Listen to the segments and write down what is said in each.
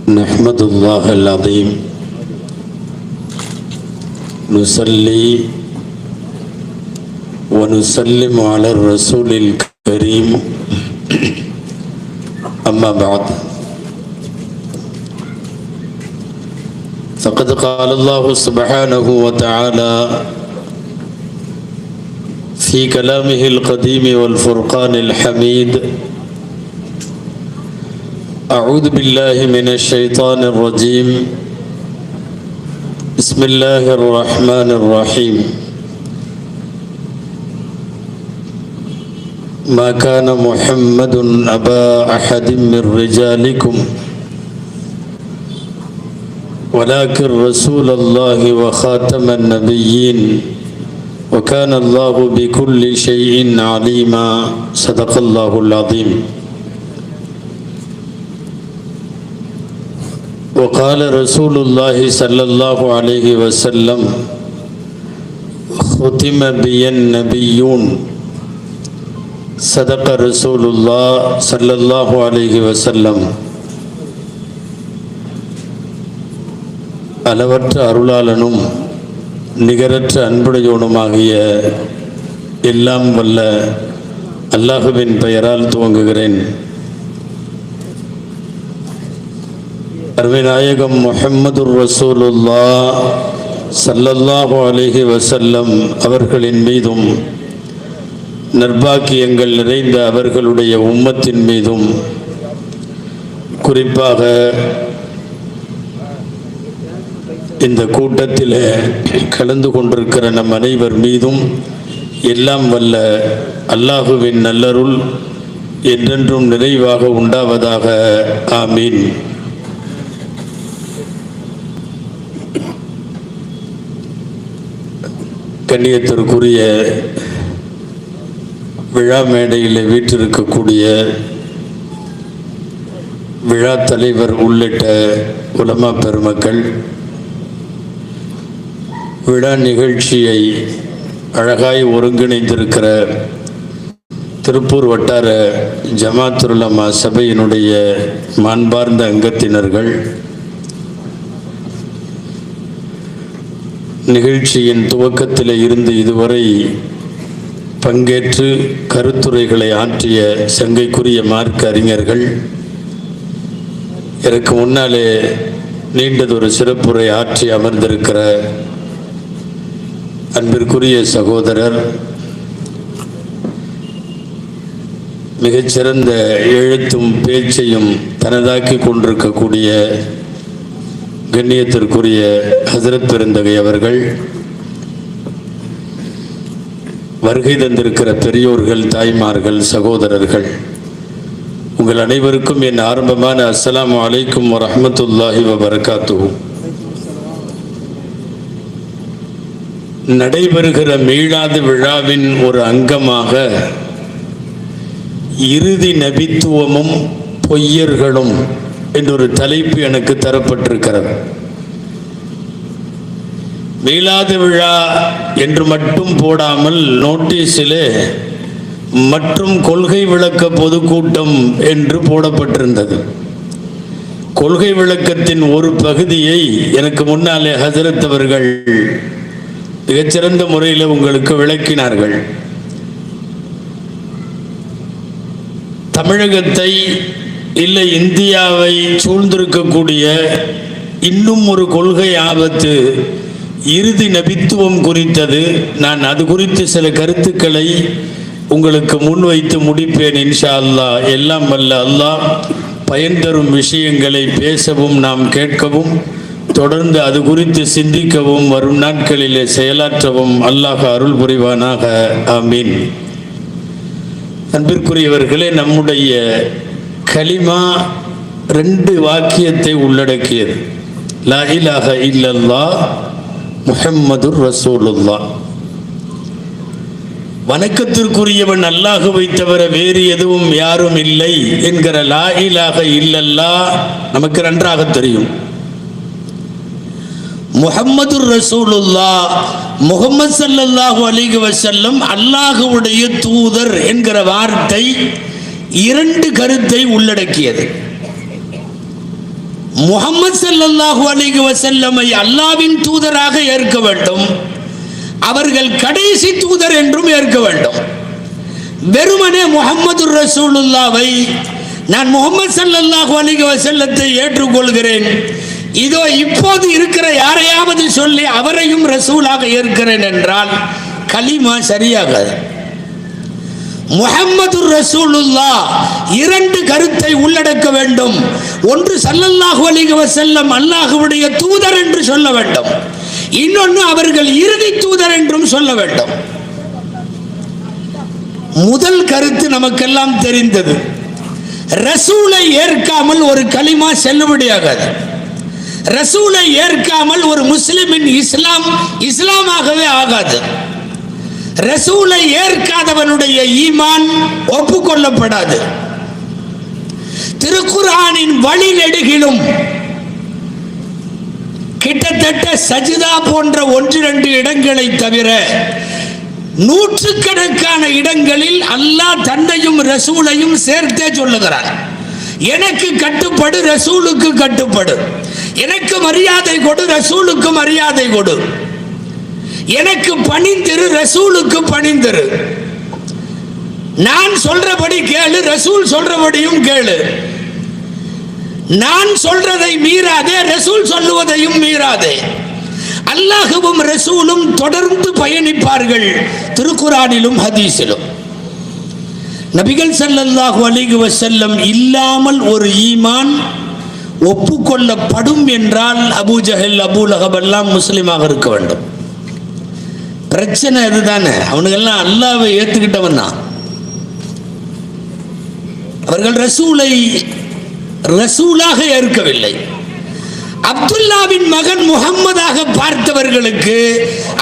नहमदुल्लाह अल-अज़ीम नुसल्ली व नुसल्लिमु अला रसूलिल करीम अम्मा बाद फ़क़द क़ाल अल्लाहु सुब्हानहु व तआला फ़ी कलामिहिल क़दीम वल फ़ुरक़ानिल हमीद अऊज़ु बिल्लाहि मिनश शैतानिर रजीम बिस्मिल्लाहिर रहमानिर रहीम मा कान मुहम्मदुन अबा अहदिम मिर रिजालिकुम वलाकिन रसूलल्लाहि व खातमन नबिय्यीन व कान अल्लाहु बिकुल्लि शैइन अलीमा सदक़ल्लाहुल अज़ीम वक़ाल रसूलुल्लाहि सल्लल्लाहु अलैहि वसल्लम खुतिम बियन नबिय्यून सदक़ रसूलुल्लाह सल्लल्लाहु अलैहि वसल्लम அளவற்ற அருளாளனும் நிகரற்ற அன்புடையோனுமாகிய எல்லாம் வல்ல அல்லாஹுவின் பெயரால் துவங்குகிறேன். அருமைநாயகம் முஹம்மதுர் ரசூலுல்லாஹ் ஸல்லல்லாஹு அலைஹி வஸல்லம் அவர்களின் மீதும் நற்பாக்கியங்கள் நிறைந்த அவர்களுடைய உம்மத்தின் மீதும் குறிப்பாக இந்த கூட்டத்தில் கலந்து கொண்டிருக்கிற நம் அனைவர் மீதும் எல்லாம் வல்ல அல்லாஹுவின் நல்லருள் என்றென்றும் நிறைவாக உண்டாவதாக. ஆமீன். கண்ணியத்திற்குரிய விழா மேடையில் வீற்றிருக்கக்கூடிய விழா தலைவர் உள்ளிட்ட உலமா பெருமக்கள், விழா நிகழ்ச்சியை அழகாய் ஒருங்கிணைந்திருக்கிற திருப்பூர் வட்டார ஜமாத்துல் உலமா சபையினுடைய மாண்பார்ந்த அங்கத்தினர்கள், நிகழ்ச்சியின் துவக்கத்தில் இருந்து இதுவரை பங்கேற்று கருத்துரைகளை ஆற்றிய சங்கைக்குரிய மார்க்க அறிஞர்கள், எனக்கு முன்னாலே நீண்டதொரு சிறப்புரை ஆற்றி அமர்ந்திருக்கிற அன்பிற்குரிய சகோதரர், மிகச்சிறந்த எழுத்தும் பேச்சையும் தனதாக்கி கொண்டிருக்கக்கூடிய கண்ணியத்திற்குரிய ஹசரத் பெருந்தகை அவர்கள், வருகை தந்திருக்கிற பெரியோர்கள், தாய்மார்கள், சகோதரர்கள், உங்கள் அனைவருக்கும் என் ஆரம்பமான அஸ்ஸலாமு அலைக்கும் வரஹ்மத்துல்லாஹி வபரகாத்துஹு. நடைபெறுகிற மீளாது விழாவின் ஒரு அங்கமாக இறுதி நபித்துவமும் பொய்யர்களும் என்றொரு தலைப்பு எனக்கு தரப்பட்டிருக்கிறது. மீளாது விழா என்று மட்டும் போடாமல் நோட்டீஸிலே மற்றும் கொள்கை விளக்க பொதுக்கூட்டம் என்று போடப்பட்டிருந்தது. கொள்கை விளக்கத்தின் ஒரு பகுதியை எனக்கு முன்னாலே ஹசரத் அவர்கள் மிகச்சிறந்த முறையில் உங்களுக்கு விளக்கினார்கள். தமிழகத்தை இல்லை இந்தியாவை சூழ்ந்திருக்கக்கூடிய இன்னும் ஒரு கொள்கை ஆபத்து இறுதி நபித்துவம் குறித்தது. நான் அது குறித்து சில கருத்துக்களை உங்களுக்கு முன்வைத்து முடிப்பேன் இன்ஷா அல்லாஹ். எல்லாம் வல்ல அல்லாஹ் பயன் தரும் விஷயங்களை பேசவும் நாம் கேட்கவும் தொடர்ந்து அது குறித்து சிந்திக்கவும் வரும் நாட்களிலே செயலாற்றவும் அல்லாஹ் அருள் புரிவானாக. ஆமீன். அன்பிற்குரியவர்களே, நம்முடைய கலிமா 2 வாக்கியத்தை உள்ளடக்கியது. லா இலாஹ இல்லல்லாஹ் முஹம்மதுர் ரசூலுல்லாஹ். வணக்கத்திற்குரியவன் அல்லாஹுவை தவிர வேறு எதுவும் யாரும் இல்லை என்கிற லா இலாஹ இல்லல்லாஹ் நமக்கு நன்றாக தெரியும். முஹம்மதுர் ரசூலுல்லாஹ், முஹம்மது ஸல்லல்லாஹு அலைஹி வஸல்லம் அல்லாஹ்வுடைய தூதர் என்கிற வார்த்தை 2 கருத்தை உள்ளடக்கியது. முஹம்மது ஸல்லல்லாஹு அலைஹி வஸல்லமை அல்லாஹ்வின் தூதராக ஏற்க வேண்டும், அவர்கள் கடைசி தூதர் என்றும் ஏற்க வேண்டும். வெறுமனே முஹம்மது ரசூலுல்லாவை நான் முஹம்மது ஸல்லல்லாஹு அலைஹி வஸல்லத்தை ஏற்றுக்கொள்கிறேன், இதோ இப்போது இருக்கிற யாரையாவது சொல்லி அவரையும் ரசூலாக ஏற்கிறேன் என்றால் கலிமா சரியாகாது. முஹம்மது ரசூலுல்லாஹ் இரண்டு கருத்தை உள்ளடக்க வேண்டும். ஒன்று ஸல்லல்லாஹு அலைஹி வஸல்லம் அல்லாஹ்வுடைய தூதர் என்று சொல்ல வேண்டும், இன்னொன்று அவர்கள் இறுதி தூதர் என்றும் சொல்ல வேண்டும். முதல் கருத்து நமக்கெல்லாம் தெரிந்தது. ரசூலை ஏற்காமல் ஒரு கலிமா செல்லுபடியாகாது. ரசூலை ஏற்காமல் ஒரு முஸ்லிமின் இஸ்லாம் இஸ்லாமாகவே ஆகாது. ரசூலை ஏற்காதவனுடைய ஈமான் ஒப்புக்கொள்ளப்படாது. திருக்குர்ஆனின் வழி நெடுகிலும் கிட்டத்தட்ட சஜிதா போன்ற 1-2 இடங்களை தவிர நூற்றுக்கணக்கான இடங்களில் அல்லாஹ் தன்னையும் ரசூலையும் சேர்த்தே சொல்லுகிறார். எனக்கு கட்டுப்படு, ரசூலுக்கு கட்டுப்படு. எனக்கு மரியாதை கொடு, ரசூலுக்கு மரியாதை கொடு. எனக்கு பணிந்திரு, ரசூலுக்கு பணிந்திரு. நான் சொல்றபடி கேளு, ரசூல் சொல்றபடியும் கேளு. நான் சொல்றதை மீறாதே, ரசூல் சொல்லுவதையும் மீறாதே. அல்லாஹ்வும் ரசூலும் தொடர்ந்து பயணிப்பார்கள் திருக்குர்ஆனிலும் ஹதீஸிலும். நபிகள் ஸல்லல்லாஹு அலைஹி வஸல்லம் இல்லாமல் ஒரு ஈமான் ஒப்புக்கொள்ளப்படும் என்றால் அபூ ஜஹல், அபூ லஹப் எல்லாம் முஸ்லிமாக இருக்க வேண்டும். பிரச்சனை இதுதானே, அவனுங்கெல்லாம் அல்லாஹ்வை ஏத்துக்கிட்டவன் தான். அவர்கள் ரசூலை ரசூலாக ஏற்கவில்லை. அப்துல்லாவின் மகன் முஹம்மதாக பார்த்தவர்களுக்கு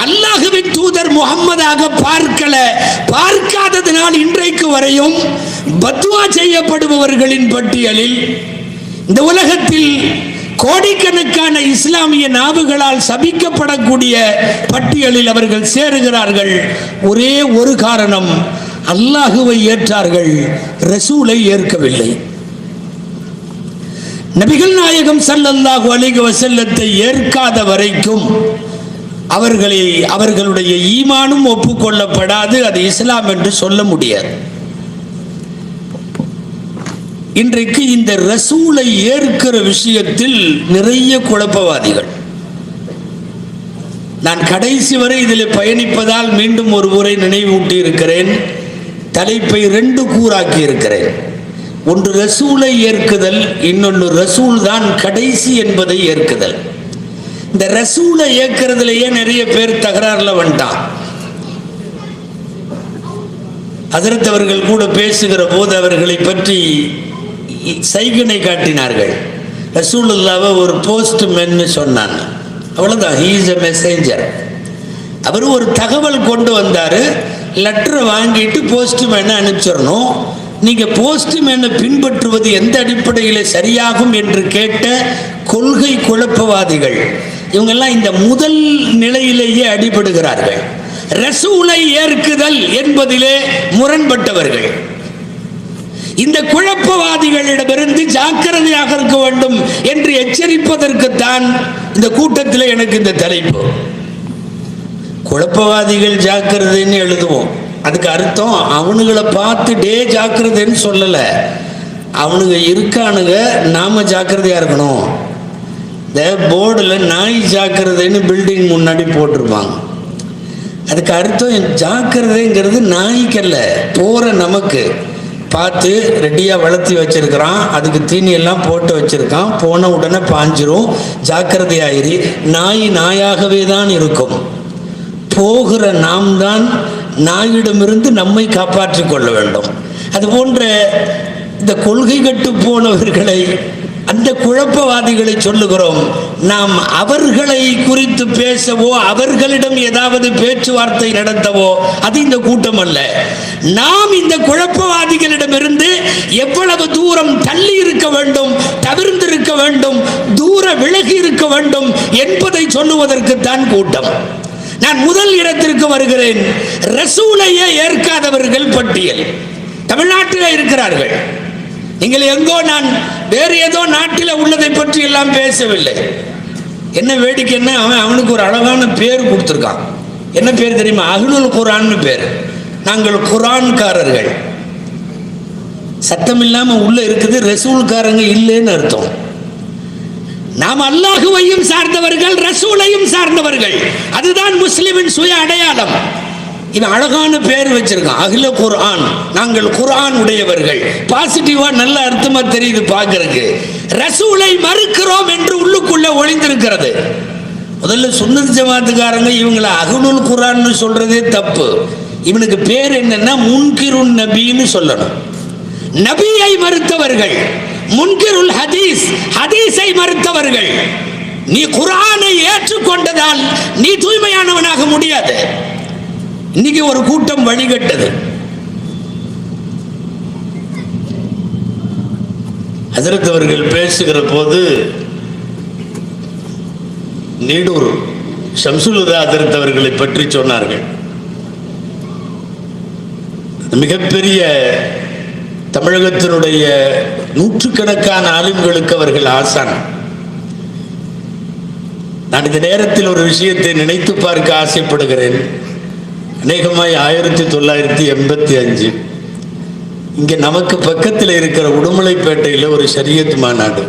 அல்லாஹ்வின் தூதர் முஹம்மதாக பார்க்காததினால் இன்றைக்கு வரையும் பத்வா செய்யப்படுபவர்களின் பட்டியலில் இந்த உலகத்தில் கோடிக்கணக்கான இஸ்லாமிய நாவுகளால் சபிக்கப்படக்கூடிய பட்டியலில் அவர்கள் சேருகிறார்கள். ஒரே ஒரு காரணம், அல்லாஹுவை ஏற்றார்கள், ரசூலை ஏற்கவில்லை. நபிகள் நாயகம் ஸல்லல்லாஹு அலைஹி வஸல்லத்தை ஏற்காத வரைக்கும் அவர்களுடைய ஈமானும் ஒப்புக்கொள்ளப்படாது. அது இஸ்லாம் என்று சொல்ல முடியாது. இன்றைக்கு இந்த ரசூலை ஏற்கிற விஷயத்தில் நிறைய குழப்பவாதிகள். நான் கடைசி வரை இதில் பயணிப்பதால் மீண்டும் ஒரு முறை நினைவூட்டி இருக்கிறேன். தலைப்பை 2 கூறாக்கி இருக்கிறேன். ஒன்று ரசூலை ஏற்குதல், இன்னொன்று ரசூல் தான் கடைசி என்பதை ஏற்குதல். இந்த ரசூலை ஏற்கிறதுலயே நிறைய பேர் தகராறுல வந்துட்டான். ஹஜ்ரத் அவர்கள் கூட பேசுகிற போது அவர்களை பற்றி சைகனை காட்டினார்கள். ரசூலுல்லாஹ்வை ஒரு போஸ்ட்மேன் சொன்னாங்க, அவ்வளவுதான். He is a messenger. அவர் ஒரு தகவல் கொண்டு வந்தாரு, லெட்டரை வாங்கிட்டு போஸ்ட்மேனை அனுப்பிச்சிடணும். நீங்க போஸ்ட்மேனை பின்பற்றுவது எந்த அடிப்படையில் சரியாகும் என்று கேட்ட கொள்கை குழப்பவாதிகள் இவங்கெல்லாம் இந்த முதல் நிலையிலேயே அடிபடுகிறார்கள். ரசூலை ஏற்குதல் என்பதிலே முரண்பட்டவர்கள். இந்த குழப்பவாதிகளிடமிருந்து ஜாக்கிரதையாக இருக்க வேண்டும் என்று எச்சரிப்பதற்குத்தான் இந்த கூட்டத்தில் எனக்கு இந்த தலைப்பு. குழப்பவாதிகள் ஜாக்கிரதைன்னு எழுதுவோம், அதுக்கு அர்த்தம் அவனுங்களை பார்த்து டே ஜாக்கிரதைன்னு சொல்லலை, அவனுங்க இருக்கானுங்க, நாம ஜாக்கிரதையா இருக்கணும். இந்த போர்டில் நாய் ஜாக்கிரதைன்னு பில்டிங் முன்னாடி போட்டிருப்பாங்க. அதுக்கு அர்த்தம் ஜாக்கிரதைங்கிறது நாய்க்கல்ல, போகிற நமக்கு பார்த்து ரெடியாக வளர்த்தி வச்சிருக்கிறான், அதுக்கு தீனி எல்லாம் போட்டு வச்சிருக்கான், போன உடனே பாஞ்சிரும், ஜாக்கிரதையாயிரி. நாய் நாயாகவே தான் இருக்கும். போகிற நாம் தான் நாயிடமிருந்து நம்மை காப்பாற்றிக் கொள்ள வேண்டும். அது போன்ற இந்த கொள்கை கட்டு போனவர்களை, அந்த குழப்பவாதிகளை சொல்லுகிறோம். நாம் அவர்களை குறித்து பேசவோ அவர்களிடம் ஏதாவது பேச்சுவார்த்தை நடத்தவோ அது இந்த கூட்டம் அல்ல. நாம் இந்த குழப்பவாதிகளிடமிருந்து எவ்வளவு தூரம் தள்ளி இருக்க வேண்டும், தவிர்ந்திருக்க வேண்டும், தூர விலகி இருக்க வேண்டும் என்பதை சொல்லுவதற்குத்தான் கூட்டம். நான் முதல் இடத்திற்கு வருகிறேன். ரசூலையே ஏற்காதவர்கள் பட்டியல் தமிழ்நாட்டில் இருக்கிறார்கள். நீங்கள் எங்கோ நான் வேறு ஏதோ நாட்டில் உள்ளதை பற்றி பற்றி எல்லாம் பேசவில்லை. என்ன வேடிக்கைன்னா அவனுக்கு ஒரு அழகான பேர் கொடுத்துருக்கான். என்ன பேர் தெரியுமா? அஹ்லுல் குர்ஆன்னு பேர். நாங்கள் குர்ஆன்காரர்கள். சத்தம் இல்லாம உள்ள இருக்குது, ரசூல்காரங்க இல்லைன்னு அர்த்தம். நாம் அல்லாஹுவையும் சார்ந்தவர்கள், ரசூலையும் சார்ந்தவர்கள். அதுதான் முஸ்லிமின் சுய அடையாளம். இவன் அழகான பேர் வச்சிருக்கான், அஹ்ல குர்ஆன். நாங்கள் குர்ஆன் உடையவர்கள். பாசிட்டிவா நல்ல அர்த்தமா தெரியுது பார்க்கறதுக்கு. ரசூலை மறுக்கிறோம் என்று உள்ளுக்குள்ள ஒளிந்திருக்கிறது. முதல்ல சுன்னத் ஜமாத்துக்காரங்க இவங்களை அஹ்லுல் குர்ஆன்னு சொல்றதே தப்பு. இவனுக்கு பேர் என்னன்னா முன்கிருன் நபின்னு சொல்லணும். நபியை மறுத்தவர்கள், முன்கிருல் ஹதீஸ், ஹதீஸை மறுத்தவர்கள். நீ குர்ஆனை ஏற்றுக்கொண்டதால் நீ தூய்மையானவனாக முடியாது. இன்னைக்கு ஒரு கூட்டம் வழிகட்டது. ஹஜ்ரத் அவர்கள் பேசுகிற போது நீடூர் ஷம்சுல் ஹுதா ஹஜ்ரத் அவர்களை பற்றி சொன்னார்கள். மிகப்பெரிய தமிழகத்தினுடைய நூற்றுக்கணக்கான ஆலிம்களுக்கு அவர்கள் ஆசான். நான் இந்த நேரத்தில் ஒரு விஷயத்தை நினைத்து பார்க்க ஆசைப்படுகிறேன். அநேகமாய் 1985 இங்கே நமக்கு பக்கத்தில் இருக்கிற உடுமலைப்பேட்டையில் ஒரு ஷரியத் மாநாடு.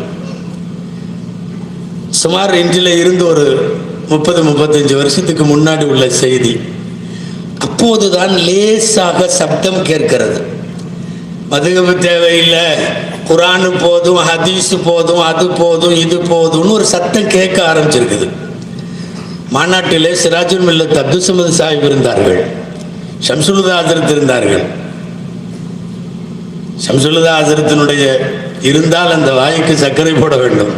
சுமார் இன்றில் இருந்து ஒரு 30-35 வருஷத்துக்கு முன்னாடி உள்ள செய்தி. அப்போதுதான் லேசாக சப்தம் கேட்கிறது. மதுகபு தேவையில்லை, குர்ஆன் போதும், ஹதீஸ் போதும், அது போதும், இது போதும்னு ஒரு சத்தம் கேட்க ஆரம்பிச்சிருக்குது. மாநாட்டிலே சிராஜுல் மில்லத் அப்துல் சமது சாஹிப் இருந்தார்கள், ஷம்சுல் ஹுதா ஹஜ்ரத் இருந்தார்கள். ஷம்சுல் ஹுதா ஹஜ்ரத்தினுடைய இருந்தால் அந்த வாய்க்கு சர்க்கரை போட வேண்டும்.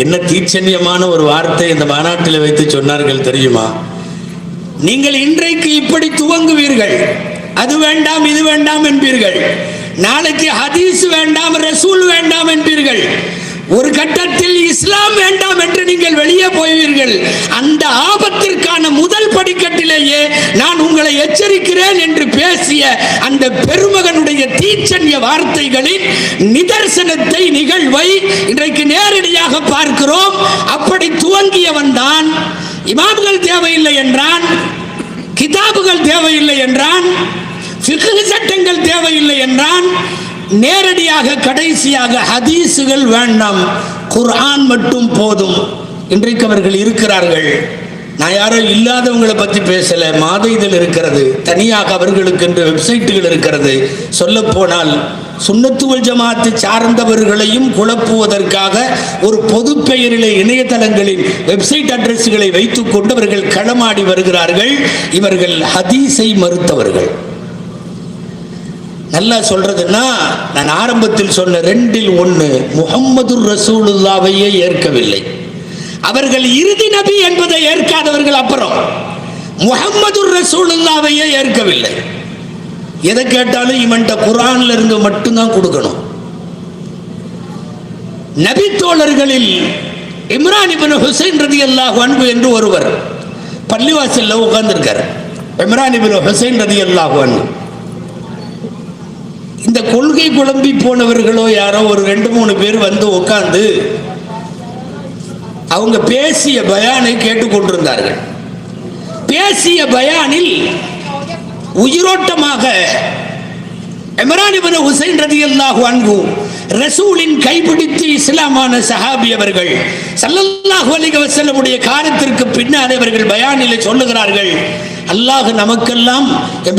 என்ன தீட்சண்யமான ஒரு வார்த்தை இந்த மாநாட்டில் வைத்து சொன்னார்கள் தெரியுமா? நீங்கள் இன்றைக்கு இப்படி துவங்குவீர்கள், அது வேண்டாம் இது வேண்டாம் என்பீர்கள். நாளைக்கு ஹதீஸ் வேண்டாம், ரசூல் வேண்டாம் என்பீர்கள். ஒரு கட்டத்தில் இஸ்லாம் வேண்டாம் என்று நீங்கள் வெளியே போவீர்கள். அந்த ஆபத்திற்கான முதல் படிக்கட்டிலேயே நான் உங்களை எச்சரிக்கிறேன் என்று பேசிய அந்த பெருமகனுடைய தீட்சண்ய வார்த்தைகளின் நிதர்சனத்தை, நிகழ்வை இன்றைக்கு நேரடியாக பார்க்கிறோம். அப்படி துவங்கியவன் தான் இமாம்கள் தேவையில்லை என்றான், கிதாபுகள் தேவையில்லை என்றான், ஃபிக்ஹ் சட்டங்கள் தேவையில்லை என்றான். நேரடியாக கடைசியாக ஹதீஸுகள் வேண்டாம், குர்ஆன் மட்டும் போதும். இன்றைக்கு அவர்கள் இருக்கிறார்கள். நான் யாரோ இல்லாதவங்களை பற்றி பேசல. மாத இதழ் இருக்கிறது, தனியாக அவர்களுக்கு என்று வெப்சைட்டுகள் இருக்கிறது. சொல்ல போனால் சுன்னத்து வல் ஜமாஅத்து சார்ந்தவர்களையும் குழப்புவதற்காக ஒரு பொது பெயரிலே இணையதளங்களின் வெப்சைட் அட்ரஸ்களை வைத்துக் கொண்டு அவர்கள் களமாடி வருகிறார்கள். இவர்கள் ஹதீஸை மறுத்தவர்கள். நல்லா சொல்றதுன்னா, நான் ஆரம்பத்தில் சொன்ன 2ல் 1 முஹம்மது ரசூலுல்லாவையே ஏற்கவில்லை. அவர்கள் இறுதி நபி என்பதை ஏற்காதவர்கள். அப்புறம் முஹம்மது ரசூலுல்லாவையே ஏற்கவில்லை. எதை கேட்டாலும் இவன்ட்ட குர்ஆன்ல இருந்து மட்டும்தான் கொடுக்கணும். நபி தோழர்களில் இம்ரான் இப்னு ஹுசைன் ரலியல்லாஹு அன்ஹு என்று ஒருவர் பள்ளிவாசல்ல உட்கார்ந்திருக்கார். இம்ரான் இப்னு ஹுசைன் ரலியல்லாஹு அன்ஹு. இந்த கொள்கை குழம்பி போனவர்களோ யாரோ ஒரு 2-3 பேர் வந்து உட்கார்ந்து அவங்க பேசிய பயானை கேட்டுக்கொண்டிருந்தார்கள். பேசிய பயானில் உயிரோட்டமாக இம்ரான் இப்னு ஹுசைன் ரலியல்லாஹு அன்ஹு ரசூலின் கைப்பிடித்து இஸ்லாமான சஹாபி அவர்கள் ஸல்லல்லாஹு அலைஹி வஸல்லம் உடைய காலத்திற்கு பின்னால் அவர்கள் பயானிலே சொல்லுகிறார்கள், அல்லாஹ் நமக்கெல்லாம்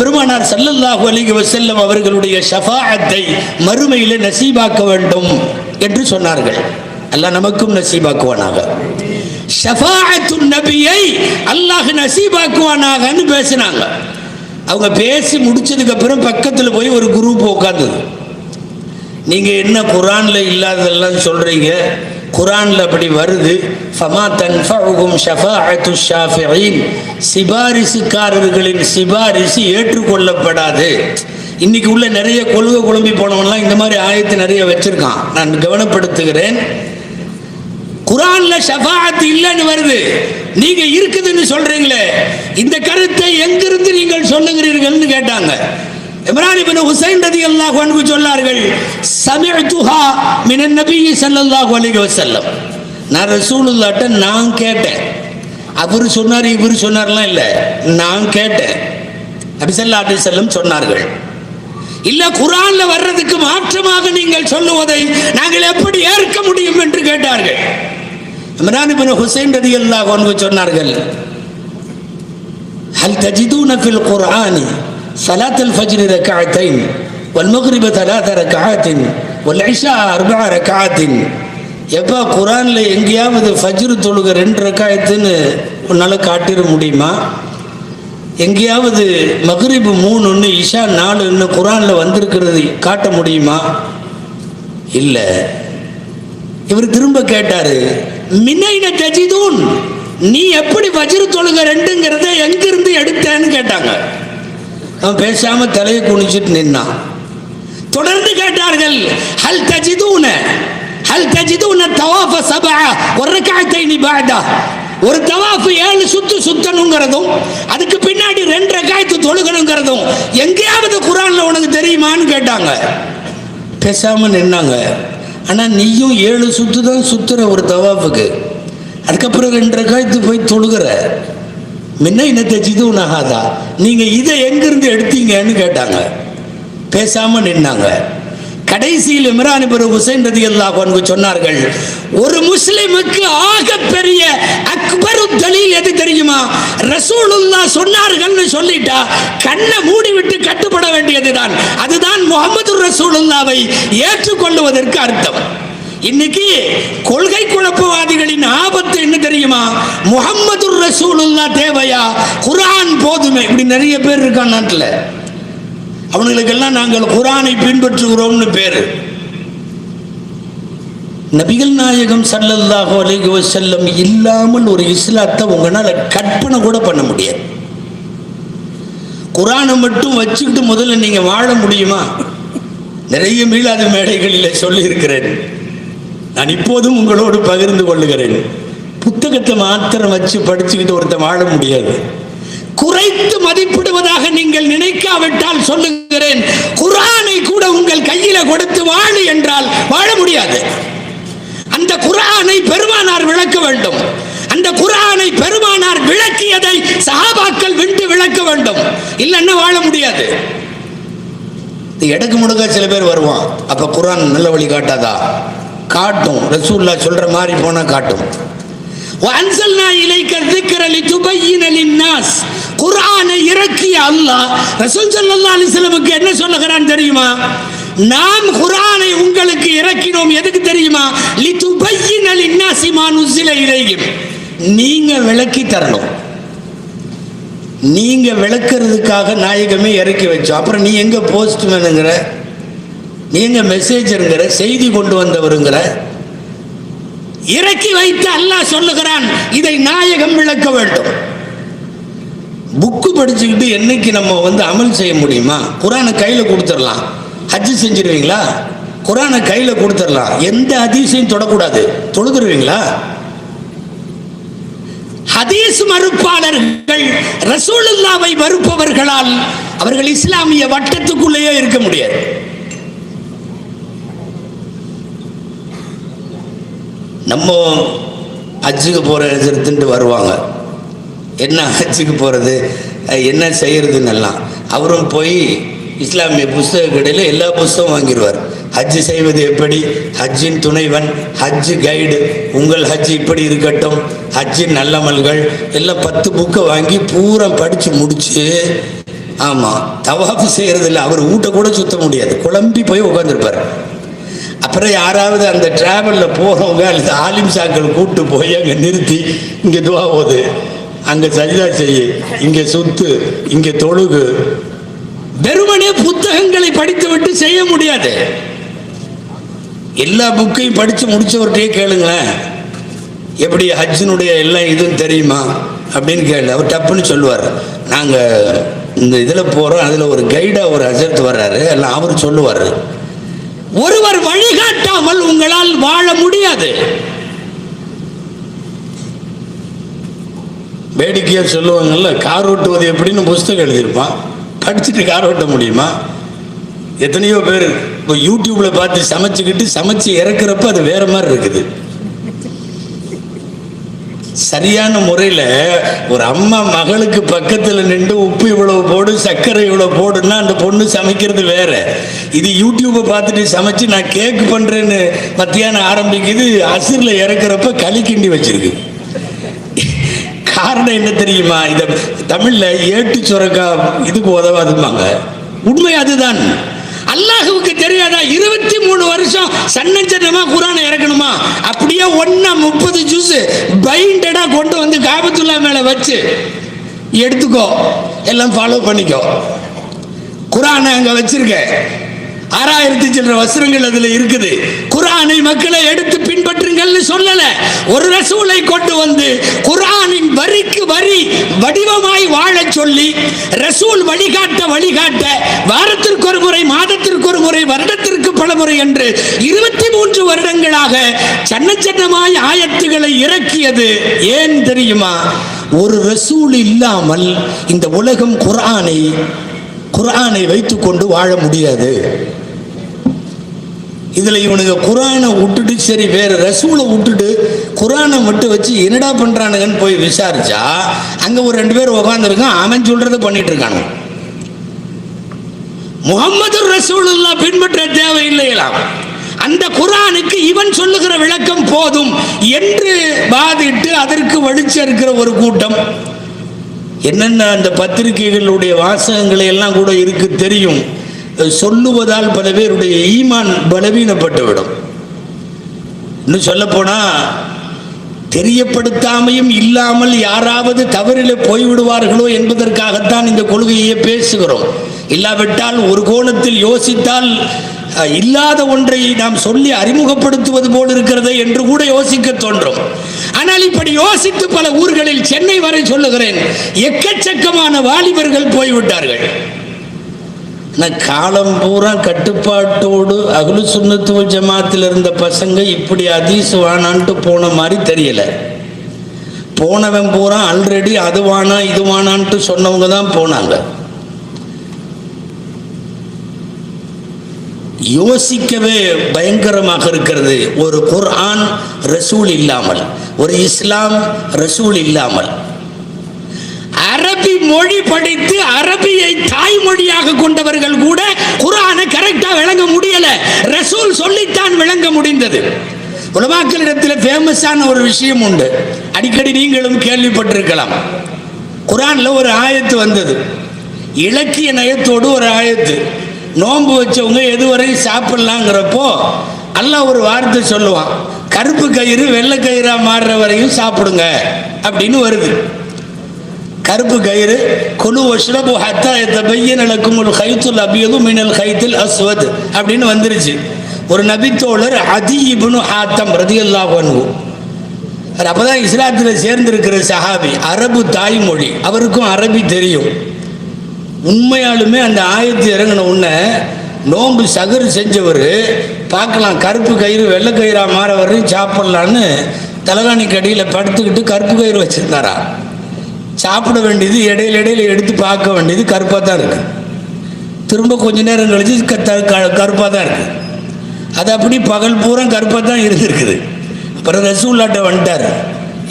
பெருமானார் ஸல்லல்லாஹு அலைஹி வஸல்லம் அவர்களுடைய ஷஃபாஅத்தை மறுமையிலே நசீபாக்க வேண்டும் என்று சொன்னார்கள். அல்லாஹ் நமக்கும் நசீபாக்குவானாக. ஷஃபாஅத்துன் நபியை அல்லாஹ் நசீபாக்குவானாகன்னு பேசினாங்க. அவங்க பேசி முடிச்சதுக்கு அப்புறம் பக்கத்தில் போய் ஒரு குரூப் உட்கார்ந்தது. நீங்க என்ன குர்ஆன்ல இல்லாததெல்லாம் சொல்றீங்க, குர்ஆன்ல அப்படி வருது. ஃபமா தன்ஃபஉஹும் ஷஃபாஅத்து ஷாஃபிஈன், சிபாரிசுக்காரர்களின் சிபாரிசு ஏற்றுக்கொள்ளப்படாது. இன்னைக்கு உள்ள நிறைய கொள்கை குழம்பி போனவன்லாம் இந்த மாதிரி ஆயத்து நிறைய வச்சிருக்கான். நான் கவனப்படுத்துகிறேன். குர்ஆன்ல ஷஃபாஅத் இல்லைன்னு வருது, நீங்க இருக்குதுன்னு சொல்றீங்களே, இந்த கருத்தை எங்கிருந்து நீங்கள் சொல்லுகிறீர்கள்னு கேட்டாங்க. இம்ரான் இப்னு ஹுசைன் ரலியல்லாஹு அன்ஹு சொன்னார்கள், சமிஅதுஹா மினன் நபி ஸல்லல்லாஹு அலைஹி வஸல்லம். நான் ரசூலுல்லாஹ்ட்ட நான் கேட்டேன். அவர் சொன்னார் இவர் சொன்னார்லாம் இல்லை, நான் கேட்டேன். நபி ஸல்லல்லாஹு அலைஹி வஸல்லம் சொன்னார்கள். இல்ல குர்ஆன்ல வர்றதுக்கு மாற்றமாக நீங்கள் சொல்லுவதை நாங்கள் எப்படி ஏற்க முடியும் என்று கேட்டார்கள். இம்ரான் இப்னு ஹுசைன் ரலியல்லாஹு அன்ஹு சொன்னார்கள், ஹல் தஜிதூன ஃபில் குர்ஆனி ஸலாத் அல்-ஃபஜ்ர் ரக்அத்தைன் வல் மக்ரிப 3 ரக்அத்தின் வல் இஷா 4 ரக்அத்தின். எப்பா குர்ஆன்ல எங்கேயாவது ஃபஜ்ர் தொழுக 2 ரக்அத்துன்னு உன்னால காட்டிட முடியுமா? எங்கேயாவது மக்ரிப் 3 இஷா 4 குர்ஆன்ல வந்திருக்கிறது காட்ட முடியுமா? இல்லை. இவர் திரும்ப கேட்டாரு, மினைன தஜிதூன், நீ எப்படி ஃபஜ்ர் தொழுக 2ங்கிறத எங்கிருந்து எடுத்தேன்னு கேட்டாங்க. அவன் பேசாம தலையை குனிச்சிட்டு நின்னான். தொடர்ந்து கேட்டார்கள், ஹல் தஜிதூன தவாஃப 7 ஒரு ரக்அத்தைனி பஅதா, ஒரு தவாஃப் 7 சுத்து சுத்தணுங்கிறதும் அதுக்கு பின்னாடி 2 ரக்அத் தொழுகணுங்கிறதும் எங்கேயாவது குர்ஆன்ல உனக்கு தெரியுமான்னு கேட்டாங்க. பேசாம நின்னாங்க. ஆனா நீயும் 7 சுத்து தான் சுத்துற ஒரு தவாஃபுக்கு, அதுக்கப்புறம் 2 ரக்அத் போய் தொழுகிற. மின்ன இனத்தை ஜிதுனஹாதா, நீங்க இதை எங்கிருந்து எடுத்தீங்கன்னு கேட்டாங்க. பேசாம நின்னாங்க. கடைசியில் இம்ரான் இப்னு ஹுசைன் ரலியல்லாஹு அன்ஹு சொன்னார்கள், ஒரு முஸ்லிமுக்கு ஆகப்பெரிய அக்பரு தலீல் எது தெரியுமா? ரசூலுல்லாஹ் சொன்னார்கள்னு சொல்லிட்டா கண்ணை மூடி விட்டு கட்டுப்பட வேண்டியதுதான். அதுதான் முஹம்மது ரசூலுல்லாஹ்வை ஏற்றுக்கொள்வதற்கு அர்த்தம். இன்னைக்கு கொள்கை குழப்பவாதிகளின் ஆபத்து என்ன தெரியுமா? முஹம்மது ரசூலுல்லாஹ் தேவையா, குர்ஆன் போதுமே, இப்படி நிறைய பேர் இருக்கான் நாட்டில். அவங்களுக்கெல்லாம் நாங்கள் குர்ஆனை பின்பற்றுகிறோம்னு பேரு. நபிகள் நாயகம் ஸல்லல்லாஹு அலைஹி வஸல்லம் இல்லாமல் ஒரு இஸ்லாத்தை உங்களால கற்பனை கூட பண்ண முடியாது. குர்ஆனை மட்டும் வச்சுக்கிட்டு முதல்ல நீங்க வாழ முடியுமா? நிறைய மீளாத மேடைகளில் சொல்லி இருக்கிறேன். நான் இப்போதும் உங்களோடு பகிர்ந்து கொள்ளுகிறேன். புத்தகத்தை மாத்திரம் வச்சு படிச்சுக்கிட்டு ஒருத்தன் வாழ முடியாது. குறைத்து மதிப்பிடுவதாக நீங்கள் நினைக்காவிட்டால் சொல்லுகிறேன், குர்ஆனை கூட உங்கள் கையில கொடுத்து வாழு என்றால் வாழ முடியாது. அந்த குர்ஆனை பெருமானார் விளக்க வேண்டும். அந்த குர்ஆனை பெருமானார் விளக்கியதை சஹாபாக்கள் விட்டு விளக்க வேண்டும். இல்லைன்னா வாழ முடியாது. எடக்கு முடுக்க சில பேர் வருவான், அப்ப குர்ஆன் நல்ல வழி காட்டாதா? காட்டும். ரசூலுல்லாஹ் சொல்ற மாதிரி போனா காட்டும். வஅன்ஸல்னா இலைக ذிக்ர லிதுபய்யின லின்னாஸ், குர்ஆனை இறக்கிய அல்லாஹ் ரசூல் ஸல்லல்லாஹு அலைஹி வஸல்லமுக்கு என்ன சொல்லுகிறான் தெரியுமா? நாம் குர்ஆனை உங்களுக்கு இறக்கினோம் எதுக்கு தெரியுமா? லிதுபய்யின லின்னாஸி மா நுஸில இலைஹிம், நீங்க விளக்கி தரணும். நீங்க விளக்குறதுக்காக நாயகமே இறக்கி வச்சோம். அப்புறம் நீ எங்க போஸ்ட்மேனுங்கிற, நீ எங்க மெசேஜருங்கிற, செய்தி கொண்டு வந்தவருங்கிற? இறக்கி வைத்து அல்லாஹ் சொல்லுகிறான், இதை நாயகம் விளக்க வேண்டும். புக்கு படிச்சுக்கிட்டு என்னைக்கு நம்ம அமல் செய்ய முடியுமா? குர்ஆனை கையில கொடுத்துடலாம். ஹஜ் செஞ்சிருவீங்களா? குர்ஆனை கையில கொடுத்துடலாம். எந்த ஹதீஸையும் தொடக்கூடாது. தொழுதுருவீங்களா? ஹதீஸ் மறுப்பாளர்கள் ரசூலுல்லாஹ்வை மறுப்பவர்களால் அவர்கள் இஸ்லாமிய வட்டத்துக்குள்ளேயே இருக்க முடியாது. நம்ம ஹஜ்ஜுக்கு போகிற எடுத்துட்டு வருவாங்க. என்ன ஹஜ்ஜுக்கு போகிறது, என்ன செய்கிறதுன்னெல்லாம். அவரும் போய் இஸ்லாமிய புஸ்தக கடையில் எல்லா புஸ்தகம் வாங்கிடுவார். ஹஜ்ஜு செய்வது எப்படி, ஹஜ்ஜின் துணைவன், ஹஜ்ஜு கைடு, உங்கள் ஹஜ்ஜு இப்படி இருக்கட்டும், ஹஜ்ஜின் நல்லமல்கள் எல்லாம் 10 புக்கை வாங்கி பூரா படித்து முடிச்சு, ஆமாம் தவாஃப் செய்கிறதில்ல. அவர் வீட்டை கூட சுத்த முடியாது, குழம்பி போய் உட்காந்துருப்பார். அப்புறம் யாராவது அந்த டிராவலில் போகிறவங்க அல்லது ஆலிம் சாக்கள் கூப்பிட்டு போய் அங்கே நிறுத்தி, இங்கே துவா ஓது, அங்கே சஜ்தா செய்ய, இங்கே சுத்து, இங்கே தொழுகு. வெறுமனே புத்தகங்களை படித்து விட்டு செய்ய முடியாது. எல்லா புக்கையும் படித்து முடிச்சவர்கிட்டயே கேளுங்களேன், எப்படி ஹஜ்ஜினுடைய எல்லாம் இதுவும் தெரியுமா அப்படின்னு கேளு. அவர் டப்புன்னு சொல்லுவார், நாங்கள் இந்த இதில் போகிறோம், அதில் ஒரு கைடாக ஒரு ஹஜரத் வர்றாரு, எல்லாம் அவர் சொல்லுவார். ஒருவர் வழிகாட்டாமல் உங்களால் வாழ முடியாது. வேடிக்கையா சொல்லுவாங்கல்ல, கார் ஓட்டுவது எப்படின்னு புஸ்தகம் எழுதியிருப்பான், படிச்சுட்டு கார் ஓட்ட முடியுமா? எத்தனையோ பேர் இப்போ யூடியூப்ல பார்த்து சமைச்சுக்கிட்டு சமைச்சு இறக்குறப்ப அது வேற மாதிரி இருக்குது. சரியான முறையில் ஒரு அம்மா மகளுக்கு பக்கத்தில் நின்று உப்பு இவ்வளவு போடு, சர்க்கரை இவ்வளவு போடுன்னா அந்த பொண்ணு சமைக்கிறது வேற. இது யூடியூப்பை பார்த்துட்டு சமைச்சு நான் கேக் பண்றேன்னு மத்தியானம் ஆரம்பிக்குது, அசிர்ல இறக்குறப்ப களி கிண்டி வச்சிருக்கு. காரணம் என்ன தெரியுமா? இத தமிழ்ல ஏட்டு சுரக்கா இதுக்கு உதவாதுமாங்க. உண்மை அதுதான். அல்லாஹுவுக்கு தெரியாதா 23 வருஷம் சன்னஞ்சனமா குர்ஆனை இறக்கணுமா? அப்படியே 30 ஜூஸ் பைண்டடா கொண்டு வந்து காபத்துல்லா மேல வச்சு எடுத்துக்கோ, எல்லாம் ஃபாலோ பண்ணிக்கோ. குர்ஆனை அங்க வச்சிருக்க, 6000 சில்லற வசனங்கள் அதுல இருக்குது. குர்ஆனை மக்களை எடுத்து பின்பற்றுங்கள்னு சொல்லல. ஒரு ரசூலை கொண்டு வந்து குர்ஆனின் வரிக்கு வரி வடிவமாய் வாழ சொல்லி ரசூல் வழிகாட்ட வாரத்திற்கு ஒரு முறை, மாதத்திற்கு ஒரு முறை, வருடத்திற்கு பல முறை என்று 23 வருடங்களாக சன்னச்சன்னமாய் ஆயத்துகளை இறக்கியது ஏன் தெரியுமா? ஒரு ரசூல் இல்லாமல் இந்த உலகம் குர்ஆனை வைத்துக் கொண்டு வாழ முடியாது. இதுல இவனுங்க குர்ஆனை விட்டுட்டு சரி வேற ரசூலை விட்டுட்டு குர்ஆனை மட்டும் வச்சு என்னடா பண்றானுங்கன்னு போய் விசாரிச்சா அங்க ஒரு 2 பேர் உட்கார்ந்துருக்கான். அவன் சொல்றதை பண்ணிட்டு இருக்கானு. முஹம்மது ரசூலுல்லாஹ் பின்பற்ற தேவையில்லையலாம், அந்த குர்ஆனுக்கு இவன் சொல்லுகிற விளக்கம் போதும் என்று வாதிட்டு அதற்கு வலிச்சு இருக்கிற ஒரு கூட்டம். என்னென்ன அந்த பத்திரிகைகளுடைய வாசகங்களை எல்லாம் கூட இருக்கு தெரியும். சொல்லுவதால் பல பேருடைய ஈமான் பலவீனப்பட்டுவிடும். இன்னும் சொல்ல போனா தெரியப்படுத்தாமையும் இல்லாமல் யாராவது தவறில போய்விடுவார்களோ என்பதற்காகத்தான் இந்த கொள்கையை பேசுகிறோம். இல்லாவிட்டால் ஒரு கோணத்தில் யோசித்தால் இல்லாத ஒன்றை நாம் சொல்லி அறிமுகப்படுத்துவது போல் இருக்கிறது என்று கூட யோசிக்க தோன்றும். ஆனால் இப்படி யோசித்து பல ஊர்களில், சென்னை வரை சொல்லுகிறேன், எக்கச்சக்கமான வாலிபர்கள் போய்விட்டார்கள். காலம் பூரா கட்டுப்பாட்டோடு அஹ்லு சுன்னத் வல் ஜமாத்தில் இருந்த பசங்க இப்படி ஹதீஸ் வானான்ட்டு போன மாதிரி தெரியல. போனவன் பூரா ஆல்ரெடி அது வானா இது வானான்ட்டு சொன்னவங்க தான் போனாங்க. யோசிக்கவே பயங்கரமாக இருக்கிறது. ஒரு குர்ஆன் ரசூல் இல்லாமல், ஒரு இஸ்லாம் ரசூல் இல்லாமல், அரபி மொழி படித்து அரபியை தாய்மொழியாக கொண்டவர்கள் கூட குர்ஆனை கரெக்டா விளங்க முடியல. ரசூல் சொல்லித்தான் விளங்க முடிந்தது. உலமாக்களிடத்தில் ஃபேமஸான ஒரு விஷயம் உண்டு, அடிக்கடி நீங்களும் கேள்விப்பட்டிருக்கலாம். குர்ஆன்ல ஒரு ஆயத்து வந்தது, இலக்கிய நயத்தோடு ஒரு ஆயத்து. நோன்பு வச்சவங்க எதுவரை சாப்பிடலாங்கிறப்போ அல்லாஹ் ஒரு வார்த்தை சொல்லுவான், கருப்பு கயிறு வெள்ளை கயிறா மாறுற வரையும் சாப்பிடுங்க அப்படின்னு வருது. கருப்பு கயிறு குலு வஷ்ரபு ஹத்தா யதபய்யன லக்குமுல் கைத்துல் அபியது மினல் கைத்தில் அஸ்வத் அப்படின்னு வந்துருச்சு. ஒரு நபித்தோழர் அதி இப்னு ஹாத்தம் ரலியல்லாஹு அன்ஹு, அப்பதான் இஸ்லாத்தில் சேர்ந்திருக்கிற சஹாபி, அரபு தாய்மொழி, அவருக்கும் அரபி தெரியும். உண்மையாலுமே அந்த ஆயத்து இறங்கின உடனே நோன்பு சகர் செஞ்சவர் பார்க்கலாம், கருப்பு கயிறு வெள்ளை கயிறா மாற வரையும் சாப்பிடலான்னு தலகாணி கடியில் படுத்துக்கிட்டு கருப்பு கயிறு வச்சிருந்தாரா. சாப்பிட வேண்டியது இடையில எடுத்து பார்க்க வேண்டியது கருப்பாக தான் இருக்கு. திரும்ப கொஞ்ச நேரம் கழிச்சு கருப்பாக தான் இருக்கு. அது அப்படி பகல் பூரா கருப்பாக தான் இருந்திருக்குது. அப்புறம் ரசூல்லாட்ட வந்துட்டார்,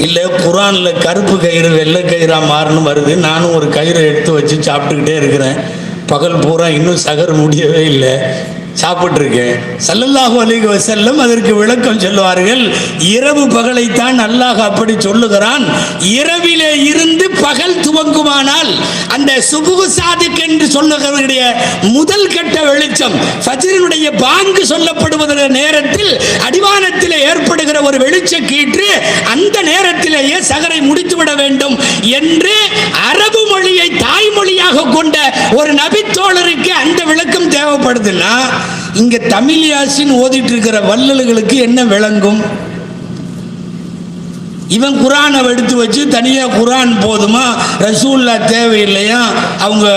இல்லை குர்ஆனில் கருப்பு கயிறு வெள்ளை கயிறா மாறணும் வருது, நானும் ஒரு கயிறை எடுத்து வச்சு சாப்பிட்டுக்கிட்டே இருக்கிறேன், பகல் பூரா இன்னும் சகர் முடியவே இல்லை, சாப்பிட்டுருக்கேன். ஸல்லல்லாஹு அலைஹி வஸல்லம் அதற்கு விளக்கம் சொல்லுவார்கள், இரவு பகலைத்தான் அல்லாஹ் அப்படி சொல்லுகிறான். இரவிலே இருந்து பகல் துவங்குமானால் அந்த சுபுஹ் சாதிக் என்று சொல்லுகிறவருடைய முதல் கட்ட வெளிச்சம், ஃபஜ்ரினுடைய பாங்கு சொல்லப்படுவதற்கு நேரத்தில் அடிவானத்தில் ஏற்படுகிற ஒரு வெளிச்ச கீற்று, அந்த நேரத்திலேயே சகரை முடித்துவிட வேண்டும் என்று அரபு மொழியை தாய்மொழியாக கொண்ட ஒரு நபித்தோழருக்கு அந்த விளக்கம் தேவைப்படுதுன்னா, இங்க தமிழ் யாசின் ஓதிட்டு இருக்கிற வள்ளல்களுக்கு என்ன விளங்கும்? இவன் குர்ஆனை எடுத்து வச்சு தனியா குர்ஆன் போதுமா, ரசூல்லா தேவையில்லையா, அவங்க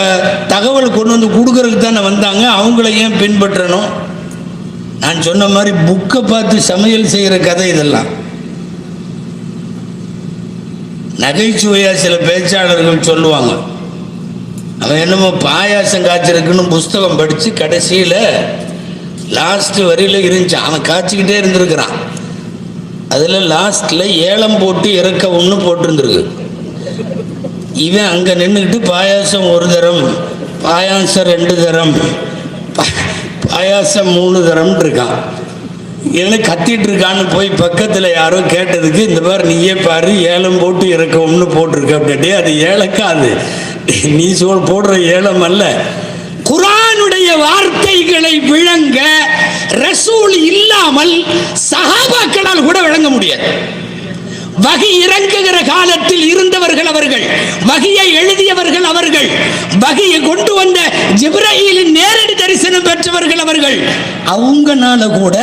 தகவல் கொண்டு வந்து கொடுக்கறதுக்கு தானே வந்தாங்க, அவங்கள ஏன் பின்பற்றணும்? நான் சொன்ன மாதிரி புக்கை பார்த்து சமையல் செய்கிற கதை இதெல்லாம். நகைச்சுவையா சில பேச்சாளர்கள் சொல்லுவாங்க, அவன் என்னமோ பாயாசம் காய்ச்சிருக்குன்னு புஸ்தகம் படித்து கடைசியில் லாஸ்ட் வரியில் இருந்துச்சு. அவன் காய்ச்சிக்கிட்டே இருந்திருக்கிறான். அதில் லாஸ்ட்டில் ஏலம் போட்டு இறக்கவும்னு போட்டிருந்துருக்கு. இவன் அங்கே நின்றுக்கிட்டு பாயாசம் 1 தரம், பாயாசம் 2 தரம், பாயாசம் 3 தரம்னு இருக்கான். என்ன கத்திட்டு இருக்கான்னு போய் பக்கத்தில் யாரோ கேட்டதுக்கு, இந்த மாதிரி நீயே பாரு ஏலம் போட்டு இறக்கவும்னு போட்டிருக்க அப்படின்ட்டு. அது ஏலக்காது, நீ போடுற ஏலம் அல்ல. குர்ஆனுடைய வார்த்தைகளை விளங்க ரசூல் இல்லாமல் சஹாபாக்களால் கூட விளங்க முடியாது. வகி இறங்குகிற காலத்தில் இருந்தவர்கள் அவர்கள், வகியை எழுதியவர்கள் அவர்கள், வகியை கொண்டு வந்த ஜிப்ரீலின் நேரடி தரிசனம் பெற்றவர்கள் அவர்கள். அவங்கனால கூட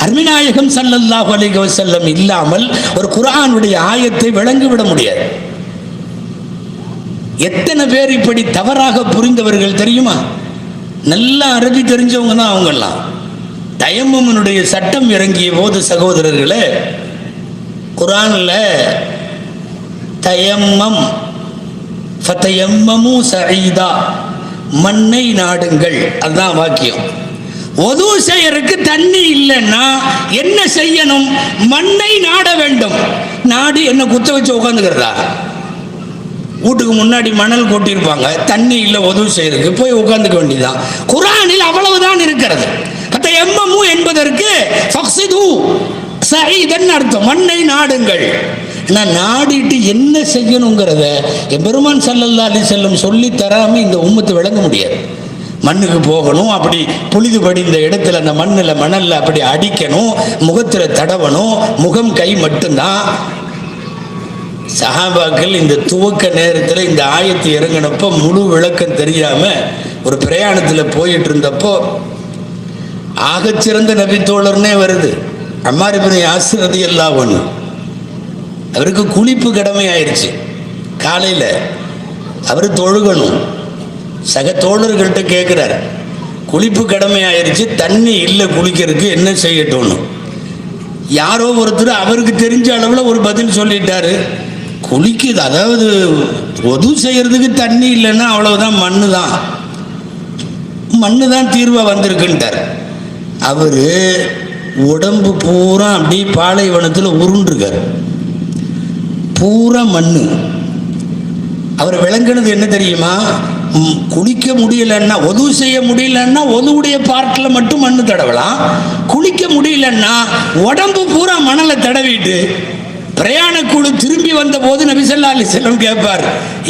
அருமைநாயகம் ஸல்லல்லாஹு அலைஹி வஸல்லம் இல்லாமல் ஒரு குர்ஆனுடைய ஆயத்தை விளங்கிவிட முடியாது. எத்தனை பேர் இப்படி தவறாக புரிந்தவர்கள் தெரியுமா? நல்லா அரபி தெரிஞ்சவங்க தான் அவங்கெல்லாம். தயம்முனுடைய சட்டம் இறங்கிய போது சகோதரர்களே, குர்ஆன்ல தயம்மம் ஃபதயம்மமு சஈதா, மண்ணை நாடுங்கள், அதுதான் வாக்கியம். ஒது செய்யறதுக்கு தண்ணி இல்லைன்னா என்ன செய்யணும்? மண்ணை நாட வேண்டும். நாடு என்ன குத்த வச்சு உட்காந்துக்கிறதா? வீட்டுக்கு முன்னாடி மணல் கொட்டியிருப்பாங்க, தண்ணி இல்லை, உதவி செய்யறதுக்கு போய் உட்காந்துக்க வேண்டியதுதான். குர்ஆனில் அவ்வளவுதான் இருக்கிறது. ஃபதயம்மமு என்பதற்கு ஃபக்ஸிது சஈதன் அர்த்தம், மண்ணை நாடுங்கள். நான் நாடிட்டு என்ன செய்யணுங்கிறத எம்பெருமான் ஸல்லல்லாஹு அலைஹி வஸல்லம் சொல்லி தராம இந்த உம்மத்து விளங்க முடியாது. மண்ணுக்கு போகணும், அப்படி புழுது படிந்த இடத்துல அந்த மண்ணில் மணல்ல அப்படி அடிக்கணும், முகத்தில் தடவணும், முகம் கை மட்டும்தான். சஹாபாக்கள் இந்த துவக்க நேரத்தில் இந்த ஆயத்து இறங்கினப்போ முழு விளக்கம் தெரியாம ஒரு பிரயாணத்தில் போயிட்டு இருந்தப்போ ஆகச்சிறந்த நபித்தோழர்னே வருது, அம்மார் இப்னு யாசிர் ரலியல்லாஹு அன்ஹு. அவருக்கு குளிப்பு கடமை ஆயிடுச்சு. காலையில் அவர் தொழுகணும். சக தோழர்கள்ட்ட கேட்குறாரு, குளிப்பு கடமை ஆயிடுச்சு, தண்ணி இல்லை குளிக்கிறதுக்கு, என்ன செய்யட்டும்னு. யாரோ ஒருத்தர் அவருக்கு தெரிஞ்ச அளவில் ஒரு பதில் சொல்லிட்டாரு. குளிக்குது, அதாவது ஒது செய்யறதுக்கு தண்ணி இல்லைன்னா அவ்வளவுதான், மண்ணு தான், மண்ணு தான் தீர்வாக வந்திருக்குன்ட்டார். அவரு உடம்பு பூரா அப்படி பாலைவனத்தில் உருண்டிருக்கார், பூரா மண்ணு. அவர் விளங்குனது என்ன தெரியுமா? குளிக்க முடியலன்னா, ஒது செய்ய முடியலன்னா ஒதுவுடைய பார்ட்டில் மட்டும் மண்ணு தடவலாம். குளிக்க முடியலன்னா உடம்பு பூரா மணலை தடவிட்டு பிரயாண குழு திரும்பி வந்த போது நபி ஸல்லல்லாஹு அலைஹி வஸல்லம் கேட்பார்,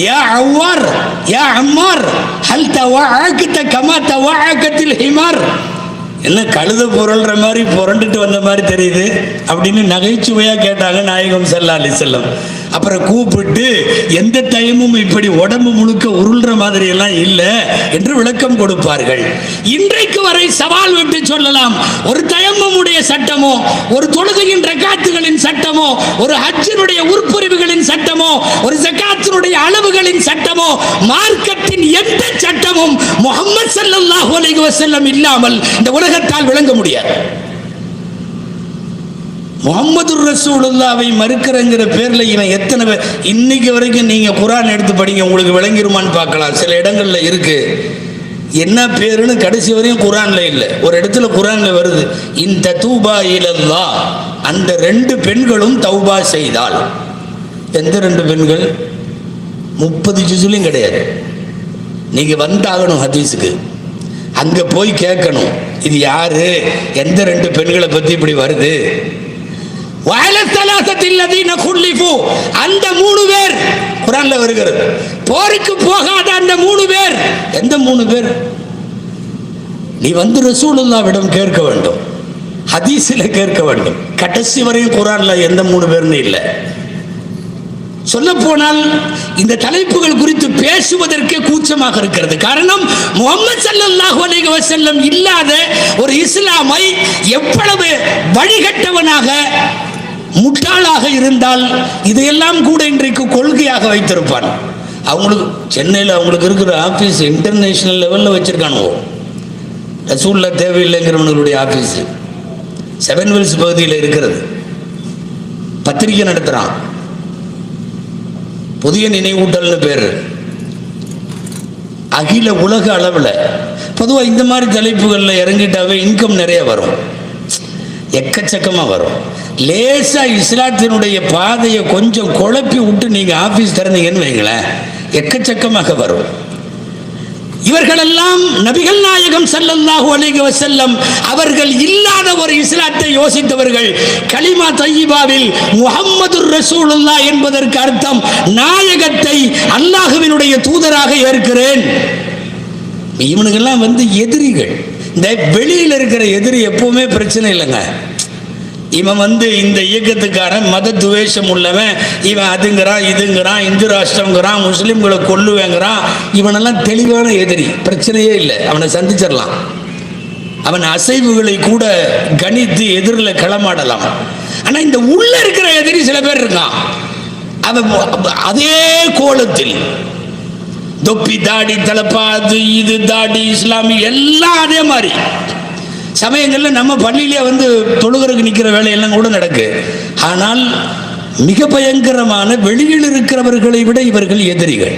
யா அவ்வார் யா அம்மார் ஹல் தவஅகத கமா தவஅகத்தில் ஹிமார். என்ன கழுத புரள்ற மாதிரி புரண்டுட்டு வந்த மாதிரி தெரியுது அப்படின்னு நகைச்சுவையா கேட்டாங்க நாயகம் ஸல்லல்லாஹு அலைஹி வஸல்லம். அப்புறம் கூப்பிட்டு எந்த தயமும் இப்படி உடம்பு முழுக்க உருள்ற மாதிரி எல்லாம் இல்லை என்று விளக்கம் கொடுப்பார்கள். இன்றைக்கு வரை சவால் விட்டு சொல்லலாம், ஒரு தயம்முடைய சட்டமோ, ஒரு தொழுகையின் ரக்காத்துகளின் சட்டமோ, ஒரு ஹஜ்ஜினுடைய உட்பிரிவுகளின் சட்டமோ, ஒரு ஜகாத்தினுடைய அளவுகளின் சட்டமோ, மார்க்கத்தின் எந்த சட்டமும் முஹம்மது ஸல்லல்லாஹு அலைஹி வஸல்லம் இல்லாமல் இந்த உலகத்தால் விளங்க முடியாது. முஹம்மது ரசூலுல்லாவை மறுக்கிறங்கிற பேர்ல இவன் எத்தனை பேர் இன்னைக்கு வரைக்கும் நீங்க குர்ஆன் எடுத்து படிங்க, உங்களுக்கு விளங்கிருமான்னு பார்க்கலாம். சில இடங்கள்ல இருக்கு, என்ன பேருன்னு கடைசி வரையும் குர்ஆன்ல இல்லை. ஒரு இடத்துல குர்ஆன்ல வருது, இந்த தூபா இலல்லாஹ், அந்த 2 பெண்களும் தௌபா செய்தால். எந்த 2 பெண்கள்? 30 ஜுஸ்லையும் கிடையாது. நீங்க வந்தாகணும் ஹதீஸுக்கு, அங்க போய் கேட்கணும் இது யாரு, எந்த 2 பெண்களை பத்தி இப்படி வருது. அந்த 3 பேர் குர்ஆன்ல வருகிறது. போருக்கு போகாத அந்த 3 பேர், எந்த 3 பேர்? நீ வந்து ரசூலுல்லாஹ்விடம் கேட்க வேண்டும், ஹதீஸில் கேட்க வேண்டும். கடைசி வரையும் குர்ஆன்ல எந்த 3 பேர்னு இல்லை. சொல்ல போனால் இந்த தலைப்புகள் குறித்து பேசுவதற்கே கூச்சமாக இருக்கிறது. காரணம், முஹம்மது ஸல்லல்லாஹு அலைஹி வஸல்லம் இல்லாத ஒரு இஸ்லாமை எவ்வளவு வழிகட்டவனாக முட்டாளாக இருந்தால் இதையெல்லாம் கூட இன்றைக்கு கொள்கையாக வைத்திருப்பான். அவங்களுக்கு சென்னையில் அவங்களுக்கு இருக்கிற ஆஃபீஸ் இன்டர்நேஷனல் லெவலில் வச்சிருக்கானுவோ. ரசூலுல்லாஹ் தேவையில்லைங்கிறவனுடைய ஆஃபீஸ் 7 Wells பகுதியில் இருக்கிறது. பத்திரிகை நடத்துகிறான், புதிய நினைவூட்டல்னு பேர். அகில உலக அளவில் பொதுவாக இந்த மாதிரி தலைப்புகளில் இறங்கிட்டாவே இன்கம் நிறைய வரும், எக்கச்சக்கமாக வரும். லேசாக இஸ்லாத்தினுடைய பாதையை கொஞ்சம் குழப்பி விட்டு நீங்கள் ஆஃபீஸ் திறந்தீங்கன்னு வைங்களேன், எக்கச்சக்கமாக வரும். இவர்களெல்லாம் நபிகள் நாயகம் ஸல்லல்லாஹு அலைஹி வஸல்லம் அவர்கள் இல்லாத ஒரு இஸ்லாத்தை யோசித்தவர்கள். கலிமா தய்யிபாவில் முஹம்மதுர் ரசூலுல்லாஹ் என்பதற்கு அர்த்தம் நாயகத்தை அல்லாஹ்வினுடைய தூதராக ஏற்கிறேன். இவனுங்கெல்லாம் எதிரிகள். இந்த வெளியில் இருக்கிற எதிரி எப்பவுமே பிரச்சனை இல்லைங்க. இவன் இந்த இயக்கத்துக்காரன், மத துவேஷம் உள்ளவன், இவன் அதுங்கிறான் இதுங்கிறான், இந்து ராஷ்டிரங்கிறான், முஸ்லீம்களை கொல்லுவேங்கிறான், இவனெல்லாம் தெளிவான எதிரி, பிரச்சனையே இல்லை, அவனை சந்திச்சிடலாம். அவன் அசைவுகளை கூட கணித்து எதிரில் களமாடலாம். ஆனால் இந்த உள்ள இருக்கிற எதிரி சில பேர் இருக்கான், அவன் அதே கோலத்தில் தொப்பி தாடி தலப்பாது இது தாடி இஸ்லாமி எல்லாம் அதே மாதிரி. சமயங்களில் நம்ம பள்ளியிலே தொழுகிறதுக்கு நிற்கிற வேலையெல்லாம் கூட நடக்கு. ஆனால் மிக பயங்கரமான வெளியில் இருக்கிறவர்களை விட இவர்கள் எதிரிகள்.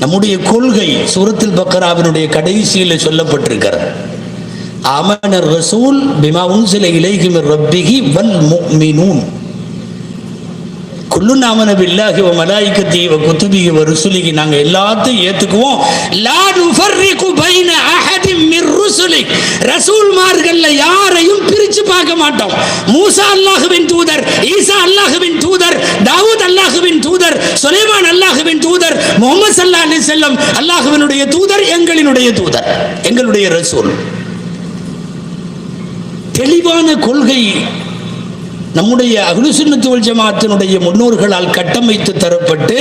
நம்முடைய கொள்கை சூரத்துல் பக்கராவினுடைய கடைசியில் சொல்லப்பட்டிருக்கிறது. ஆமனர் ரசூல் பிமா உன்சில இலைஹி மிர் ரப்பிஹி வல் முஃமினூன் குல்லு ஆமன பில்லாஹி வ மலாயிகத்திஹி வ குதுபிஹி வ ருசுலிஹி. நாங்கள் எல்லாத்தையும் ஏற்றுக்குவோம். லா நுஃபர்ரிகு பைன அஹதின் மிர் ருசுலி. ரசூல்மார்கள்ல யாரையும் பிரித்து பார்க்க மாட்டோம். மூசா அல்லாஹ்வின் தூதர், ஈசா அல்லாஹ்வின் தூதர், தாவூத் அல்லாஹ்வின் தூதர், சுலைமான் அல்லாஹ்வின் தூதர், முஹம்மது ஸல்லல்லாஹு அலைஹி வஸல்லம் அல்லாஹ்வினுடைய தூதர், எங்களினுடைய தூதர், எங்களுடைய ரசூல். தெளிவான கொள்கை நம்முடைய அஹ்லு சுன்னத் வல் ஜமாஅத்தினுடைய முன்னோர்களால் கட்டமைத்து தரப்பட்டு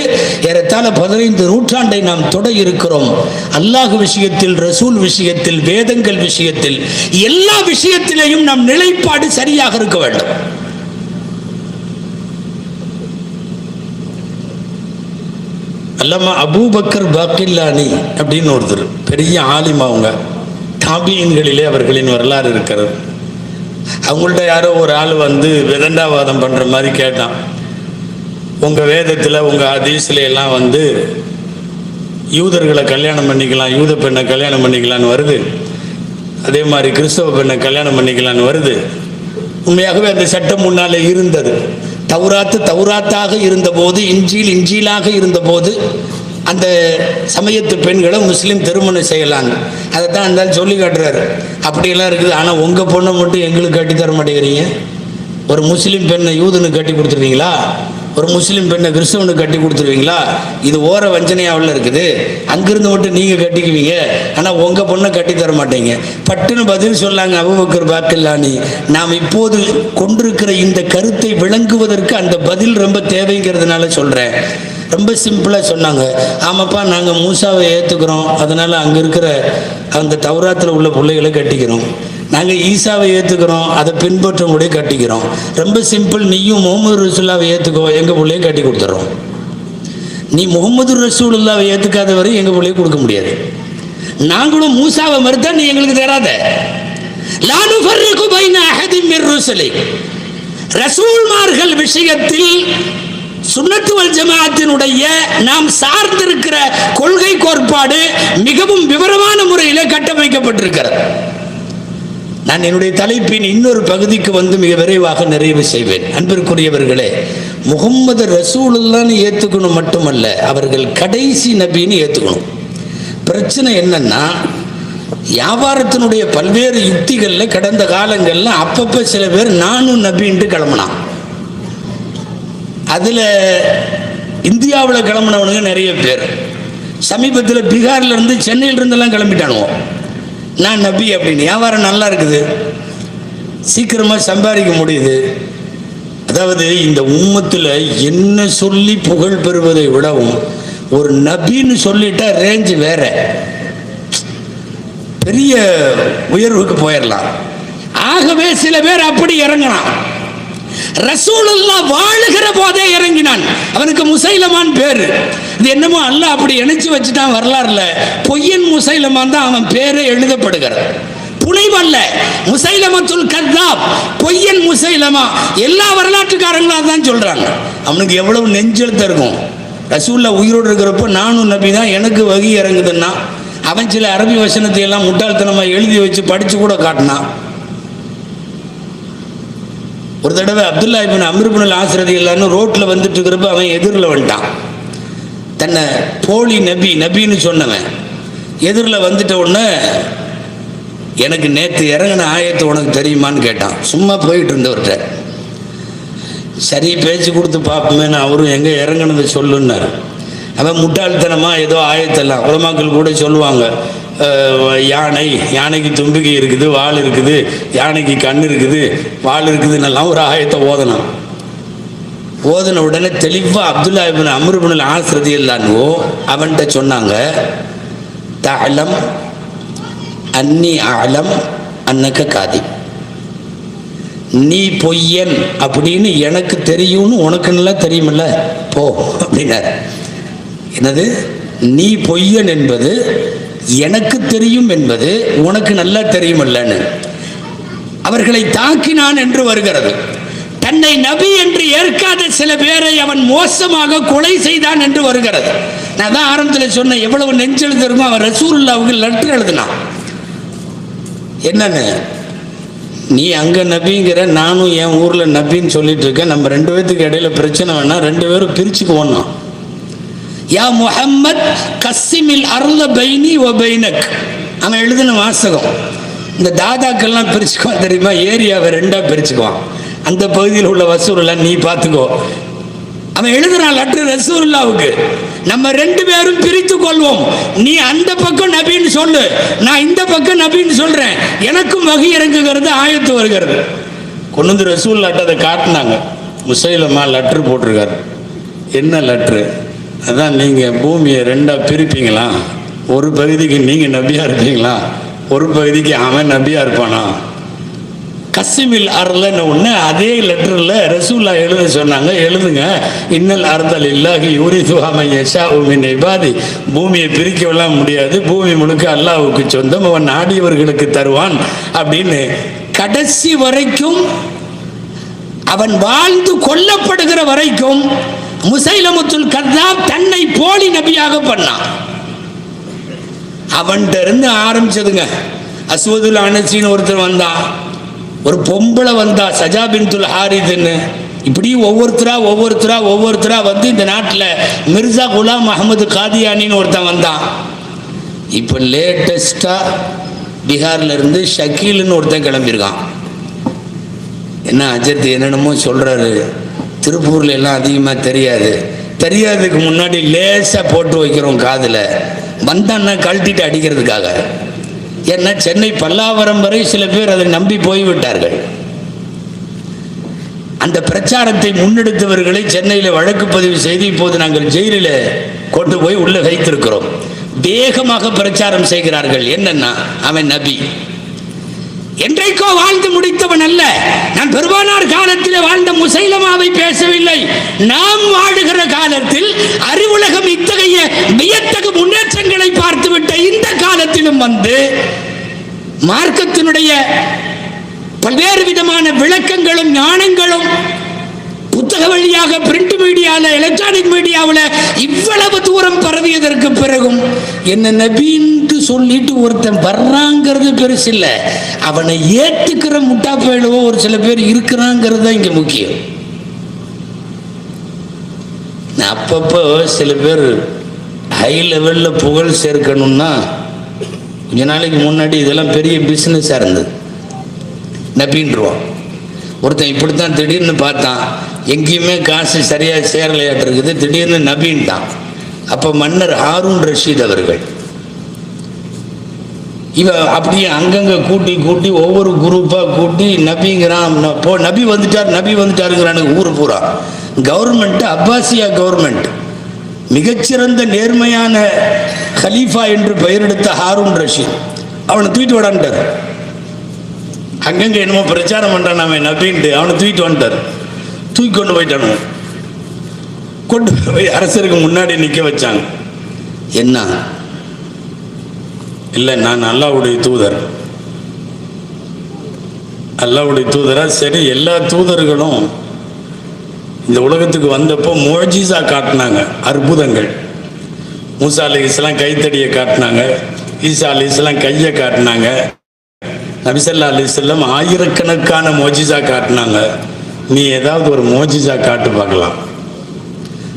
ஏறத்தாழ 15 நூற்றாண்டை நாம் தொட இருக்கிறோம். அல்லாஹ் விஷயத்தில், ரசூல் விஷயத்தில், வேதங்கள் விஷயத்தில், எல்லா விஷயத்திலேயும் நம் நிலைப்பாடு சரியாக இருக்க வேண்டும். அல்லாமா அபூபக்கர் பாக்கில்லானி அப்படின்னு ஒருத்தர் பெரிய ஆலிம், அவங்க தாபியீன்களிலே அவர்களின் வரலாறு இருக்கிறது. அவங்கள்ட்ட யாரோ ஒரு ஆள் விதண்டாவாதம் பண்ணுற மாதிரி கேட்டான். உங்கள் வேதத்தில் உங்கள் ஹதீஸ்ல எல்லாம் யூதர்களை கல்யாணம் பண்ணிக்கலாம், யூத பெண்ணை கல்யாணம் பண்ணிக்கலான்னு வருது, அதே மாதிரி கிறிஸ்தவ பெண்ணை கல்யாணம் பண்ணிக்கலான்னு வருது. உண்மையாகவே அந்த சட்டம் முன்னாலே இருந்தது. தௌராத்தாக இருந்தபோது, இஞ்சீலாக இருந்தபோது அந்த சமயத்து பெண்களை முஸ்லீம் திருமணம் செய்யலாங்க. அதைத்தான் அந்த சொல்லி காட்டுறாரு. அப்படியெல்லாம் இருக்குது. ஆனால் உங்கள் பொண்ணை மட்டும் எங்களுக்கு கட்டி தர மாட்டேங்கிறீங்க. ஒரு முஸ்லீம் பெண்ணை யூதனுக்கு கட்டி கொடுத்துருவீங்களா? ஒரு முஸ்லீம் பெண்ணை கிறிஸ்தவனுக்கு கட்டி கொடுத்துருவீங்களா? இது ஓர வஞ்சனையாவில் இருக்குது. அங்கிருந்து மட்டும் நீங்கள் கட்டிக்குவீங்க, ஆனால் உங்கள் பொண்ணை கட்டி தர மாட்டீங்க. பட்டுன்னு பதில் சொல்லாங்க அபூபக்கர் பாக்கில்லானி. நாம் இப்போது கொண்டிருக்கிற இந்த கருத்தை விளங்குவதற்கு அந்த பதில் ரொம்ப தேவைங்கிறதுனால சொல்கிறேன். ரொம்ப சிம்பிளாக சொன்னாங்க. ஆமாப்பா, நாங்கள் மூசாவை ஏற்றுக்கிறோம், அதனால் அங்கே இருக்கிற அந்த தௌராத்தில் உள்ள பிள்ளைகளை கட்டிக்கிறோம். நாங்கள் ஈசாவை ஏற்றுக்கிறோம், அதை பின்பற்றக்கூடிய கட்டிக்கிறோம். ரொம்ப சிம்பிள். நீயும் முகமது ரசூலுல்லாவை ஏற்றுக்கோ, எங்கள் பிள்ளையை கட்டி கொடுத்துட்றோம். நீ முகமது ரசூலுல்லாவை ஏற்றுக்காத வரை எங்கள் பிள்ளையை கொடுக்க முடியாது. நாங்களும் மூசாவை மறுத்தா நீ எங்களுக்கு தராத. லா நுஃபர்ரிகு பைன அஹதின் மிர் ருசுலி. ரசூல்மார்கள் விஷயத்தில் சுன்னத்து வல் ஜமாஅத்தினுடைய நாம் சார்ந்திருக்கிற கொள்கை கோட்பாடு மிகவும் விவரமான முறையில் கட்டமைக்கப்பட்டிருக்கிறது. நான் என்னுடைய தலைப்பின் இன்னொரு பகுதிக்கு மிக விரைவாக நிறைவு செய்வேன். அன்பிற்குரியவர்களே, முகம்மது ரசூலுல்லாஹ்னு ஏற்றுக்கணும் மட்டுமல்ல, அவர்கள் கடைசி நபின்னு ஏற்றுக்கணும். பிரச்சனை என்னன்னா, வியாபாரத்தினுடைய பல்வேறு யுக்திகளில் கடந்த காலங்களில் அப்பப்போ சில பேர் நானும் நபின்ட்டு கிளம்புனான். அதில் இந்தியாவில் கிளம்பினவனுங்க நிறைய பேர். சமீபத்தில் பீகார்லேருந்து சென்னையிலிருந்தெல்லாம் கிளம்பிட்டானுவோம். நான் நபி அப்படின்னு. வியாபாரம் நல்லா இருக்குது, சீக்கிரமாக சம்பாதிக்க முடியுது. அதாவது இந்த உம்மத்தில் என்ன சொல்லி புகழ் பெறுவதை விடவும் ஒரு நபின்னு சொல்லிட்டா ரேஞ்சு வேற, பெரிய உயர்வுக்கு போயிடலாம். ஆகவே சில பேர் அப்படி இறங்கினான். ரசூலுல்லாஹ் வாழுகிற போதே இறங்கினான். அவனுக்கு முசைலமான் பேரு. இது என்னமோ அல்லாஹ் அப்படி இணைச்சு வச்சுட்டான் வரலாறுல. பொய்யன் முசைலமான் தான் அவன் பேரே எழுதப்படுகிறது. புனைவல்ல, முசைலமத்துல் கத்தாப், பொய்யன் முசைலமா. எல்லா வரலாற்றுக்காரங்களும் தான் சொல்றாங்க. அவனுக்கு எவ்வளவு நெஞ்செழுத்து இருக்கும். ரசூல்லா உயிரோடு இருக்கிறப்போ நானும் நபி தான், எனக்கு வகி இறங்குதுன்னா அவன் சில அரபி வசனத்தை எல்லாம் முட்டாள்தனமாக எழுதி வச்சு படித்து கூட காட்டினான். ஒரு தடவை அப்துல்லா இப்னு அம்ர் இப்னு ஆஸ் ரலியல்லாஹு ரோட்டில் வந்துட்டு இருக்கிறப்ப அவன் எதிரில் வந்துட்டான். தன்னை போலி நபின்னு சொன்னவன் எதிரில் வந்துட்ட உடனே, எனக்கு நேற்று இறங்கின ஆயத்தை உனக்கு தெரியுமான்னு கேட்டான். சும்மா போயிட்டு இருந்தவர்கிட்ட. சரி பேச்சு கொடுத்து பார்ப்போமேன்னு அவரும் எங்கே இறங்கினது சொல்லுன்னார். அவன் முட்டாள்தனமாக ஏதோ ஆயத்தெல்லாம் உலமாக்கள் கூட சொல்லுவாங்க, யானைக்கு தும்பிக்கை இருக்குது, வால் இருக்குது, யானைக்கு கண் இருக்குது, வால் இருக்குதுன்னெல்லாம் ஒரு ஆயத்தை ஓதன உடனே தெளிவாக அப்துல்லா இப்னு அம்ர் இப்னு ஆஸ் ரலியல்லாஹு அவன்கிட்ட சொன்னாங்க, தஅலம் அன்னி அலம் அன்னக காதிப், நீ பொய்யன் அப்படின்னு எனக்கு தெரியும்னு உனக்கு நல்லா தெரியுமில்ல, போ அப்படின்னார். என்னது, நீ பொய்யன் என்பது எனக்கு தெரியும் என்பது உனக்கு நல்லா தெரியுமில்லன்னு அவர்களை தாக்கினான் என்று வருகிறது. தன்னை நபி என்று ஏற்காத சில பேரை அவன் மோசமாக கொலை செய்தான் என்று வருகிறது. நான் தான் ஆரம்பத்தில் சொன்னேன், எவ்வளவு நெஞ்செழுத்து இருக்கும். அவன் ரசூலுல்லாஹ்வுக்கு லெட்டர் எழுதினான். என்னன்னு, நீ அங்கே நபிங்கிற, நானும் என் ஊரில் நபின்னு சொல்லிட்டு இருக்கேன், நம்ம ரெண்டு பேர்த்துக்கு இடையில பிரச்சனை வேணா, ரெண்டு பேரும் பிரிச்சுக்குவோம். யா முஹம்மத் கஸ்ஸிமில் அர்ல பைனி வ பைனக், அவன் எழுதின வாசகம். இந்த தாதாக்கள்லாம் பிரிச்சுக்குவான் தெரியுமா, ஏரியாவை ரெண்டாக பிரிச்சுக்குவான். அந்த பகுதியில் உள்ள வசூலெல்லாம் நீ பார்த்துக்கோ. அவன் எழுதுறான் லெட்டர் ரசூலுல்லாஹ்வுக்கு, நம்ம ரெண்டு பேரும் பிரித்து கொள்வோம். நீ அந்த பக்கம் நபின்னு சொல்லு, நான் இந்த பக்கம் நபின்னு சொல்றேன். எனக்கும் வகி இறங்குகிறது, ஆயத்து வருகிறது. கொண்டு வந்து ரசூலுல்லாஹ்ட்ட அதை காட்டினாங்க. முசைலமா லெட்டர் போட்டிருக்காரு. என்ன லெட்ரு? அதான் நீங்கள் பூமியை ரெண்டாக பிரிப்பீங்களா, ஒரு பகுதிக்கு நீங்கள் நபியாக இருப்பீங்களா, ஒரு பகுதிக்கு அவன் நபியாக இருப்பானா. கஸ்ஸிமில் அர்லன்னு ஒன்று அதே லெட்டரில் ரசூலுல்லாஹ் எழுத சொன்னாங்க. எழுதுங்க, இன்னல் அர்தல் இல்லாஹி யூரிதுஹா மன் யஷாஉ மின் இபாதி, பூமியை பிரிக்கவெல்லாம் முடியாது, பூமி முழுக்க அல்லாஹ்வுக்கு சொந்தம், அவன் நாடியவர்களுக்கு தருவான் அப்படின்னு. கடைசி வரைக்கும் அவன் வாழ்ந்து கொல்லப்படுகிற வரைக்கும் முசைலமத்துல் கத்தாப் தன்னை போலி நபியாக பண்ணான். அவன்கிட்ட இருந்து ஆரம்பிச்சதுங்க. அஸ்வதுல் அனசின்னு ஒருத்தர் வந்தான், ஒரு பொம்பளை வந்தா சஜா பின்துல் ஹாரித்ன்னு. இப்படி ஒவ்வொருத்தரா வந்து இந்த நாட்டில் மிர்சா குலாம் அஹமது காதியானின்னு ஒருத்தன் வந்தான். இப்போ லேட்டஸ்டாக பீகார்ல இருந்து ஷக்கீல்னு ஒருத்தன் கிளம்பியிருக்கான். என்ன அஜத் என்னென்னமோ சொல்கிறாரு, திருப்பூரில் எல்லாம் அதிகமாக தெரியாதுக்கு முன்னாடி லேசாக போட்டு வைக்கிறோம் காதில், வந்தான்னா கழட்டிட்டு அடிக்கிறதுக்காக. ஏன்னா சென்னை பல்லாவரம் வரை சில பேர் அதை நம்பி போய்விட்டார்கள். அந்த பிரச்சாரத்தை முன்னெடுத்தவர்களை சென்னையில் வழக்கு பதிவு செய்து இப்போது நாங்கள் ஜெயிலில் கொண்டு போய் உள்ள வைத்திருக்கிறோம். வேகமாக பிரச்சாரம் செய்கிறார்கள். என்னன்னா, அவன் நபி என்றைக்கோ வாழ்ந்து முடித்தவன் அல்ல. நான் பெருமானார் காலத்தில் வாழ்ந்த முசைலமாவை பேசவில்லை. நாம் வாழுகிற காலத்தில் அறிவுலகம் இத்தகைய வியத்தகு முன்னேற்றங்களை பார்த்துவிட்ட இந்த காலத்திலும் வந்து மார்க்கத்தினுடைய பல்வேறு விதமான விளக்கங்களும் ஞானங்களும் புத்தக வழியாக, பிரிண்ட் மீடியாவில், எலக்ட்ரானிக் மீடியாவில் இவ்வளவு தூரம் பரவியதற்கு பிறகும் என்ன நபின்னு சொல்லிட்டு ஒருத்தன் வர்றாங்கிறது பெருசு இல்லை, அவனை ஏற்றுக்கிற முட்டா பயலுவோ ஒரு சில பேர் இருக்கிறாங்கிறது தான் இங்கே முக்கியம். அப்பப்போ சில பேர் ஹை லெவலில் புகழ் சேர்க்கணும்னா, கொஞ்ச நாளைக்கு முன்னாடி இதெல்லாம் பெரிய பிஸ்னஸாக இருந்தது. நபின்றுவான் ஒருத்தன் இப்படித்தான் திடீர்னு பார்த்தான், எங்கேயுமே காசு சரியாக சேரலையாட்டு இருக்குது, திடீர்னு நபின்ட்டான். அப்போ மன்னர் ஹாரூன் ரஷீத் அவர்கள் அப்படியே அங்கங்கே கூட்டி ஒவ்வொரு குரூப்பாக கூட்டி நபிங்கிறான். நபி வந்துட்டாருங்கிறானு ஊர் பூரா. கவர்மெண்ட் அப்பாசியா கவர்மெண்ட், மிகச்சிறந்த நேர்மையான கலீஃபா என்று பெயரெடுத்த ஹாரூன் ரஷீத் அவனை தூக்கிட்டு விடான்ட்டார். அங்கங்கே என்னமோ பிரச்சாரம் பண்ணுறான் அவன் நபின்ட்டு, அவனை தூக்கிட்டு வந்துட்டார். தூக்கி கொண்டு போயிட்டானு, கொண்டு போய் அரசருக்கு முன்னாடி நிற்க வச்சாங்க. என்ன இல்லை, நான் அல்லாஹ்வுடைய தூதரா? சரி, எல்லா தூதர்களும் இந்த உலகத்துக்கு வந்தப்போ முஅஜிஸா காட்டினாங்க, அற்புதங்கள். மூசா அலைஹிஸ்ஸலாம் கைத்தடியை காட்டினாங்க, ஈசா அலைஹிஸ்ஸலாம் கையை காட்டினாங்க, நபி ஸல்லல்லாஹு அலைஹி வஸல்லம் ஆயிரக்கணக்கான முஅஜிஸா காட்டினாங்க. நீ ஏதாவது ஒரு முஅஜிஸா காட்டு பார்க்கலாம்.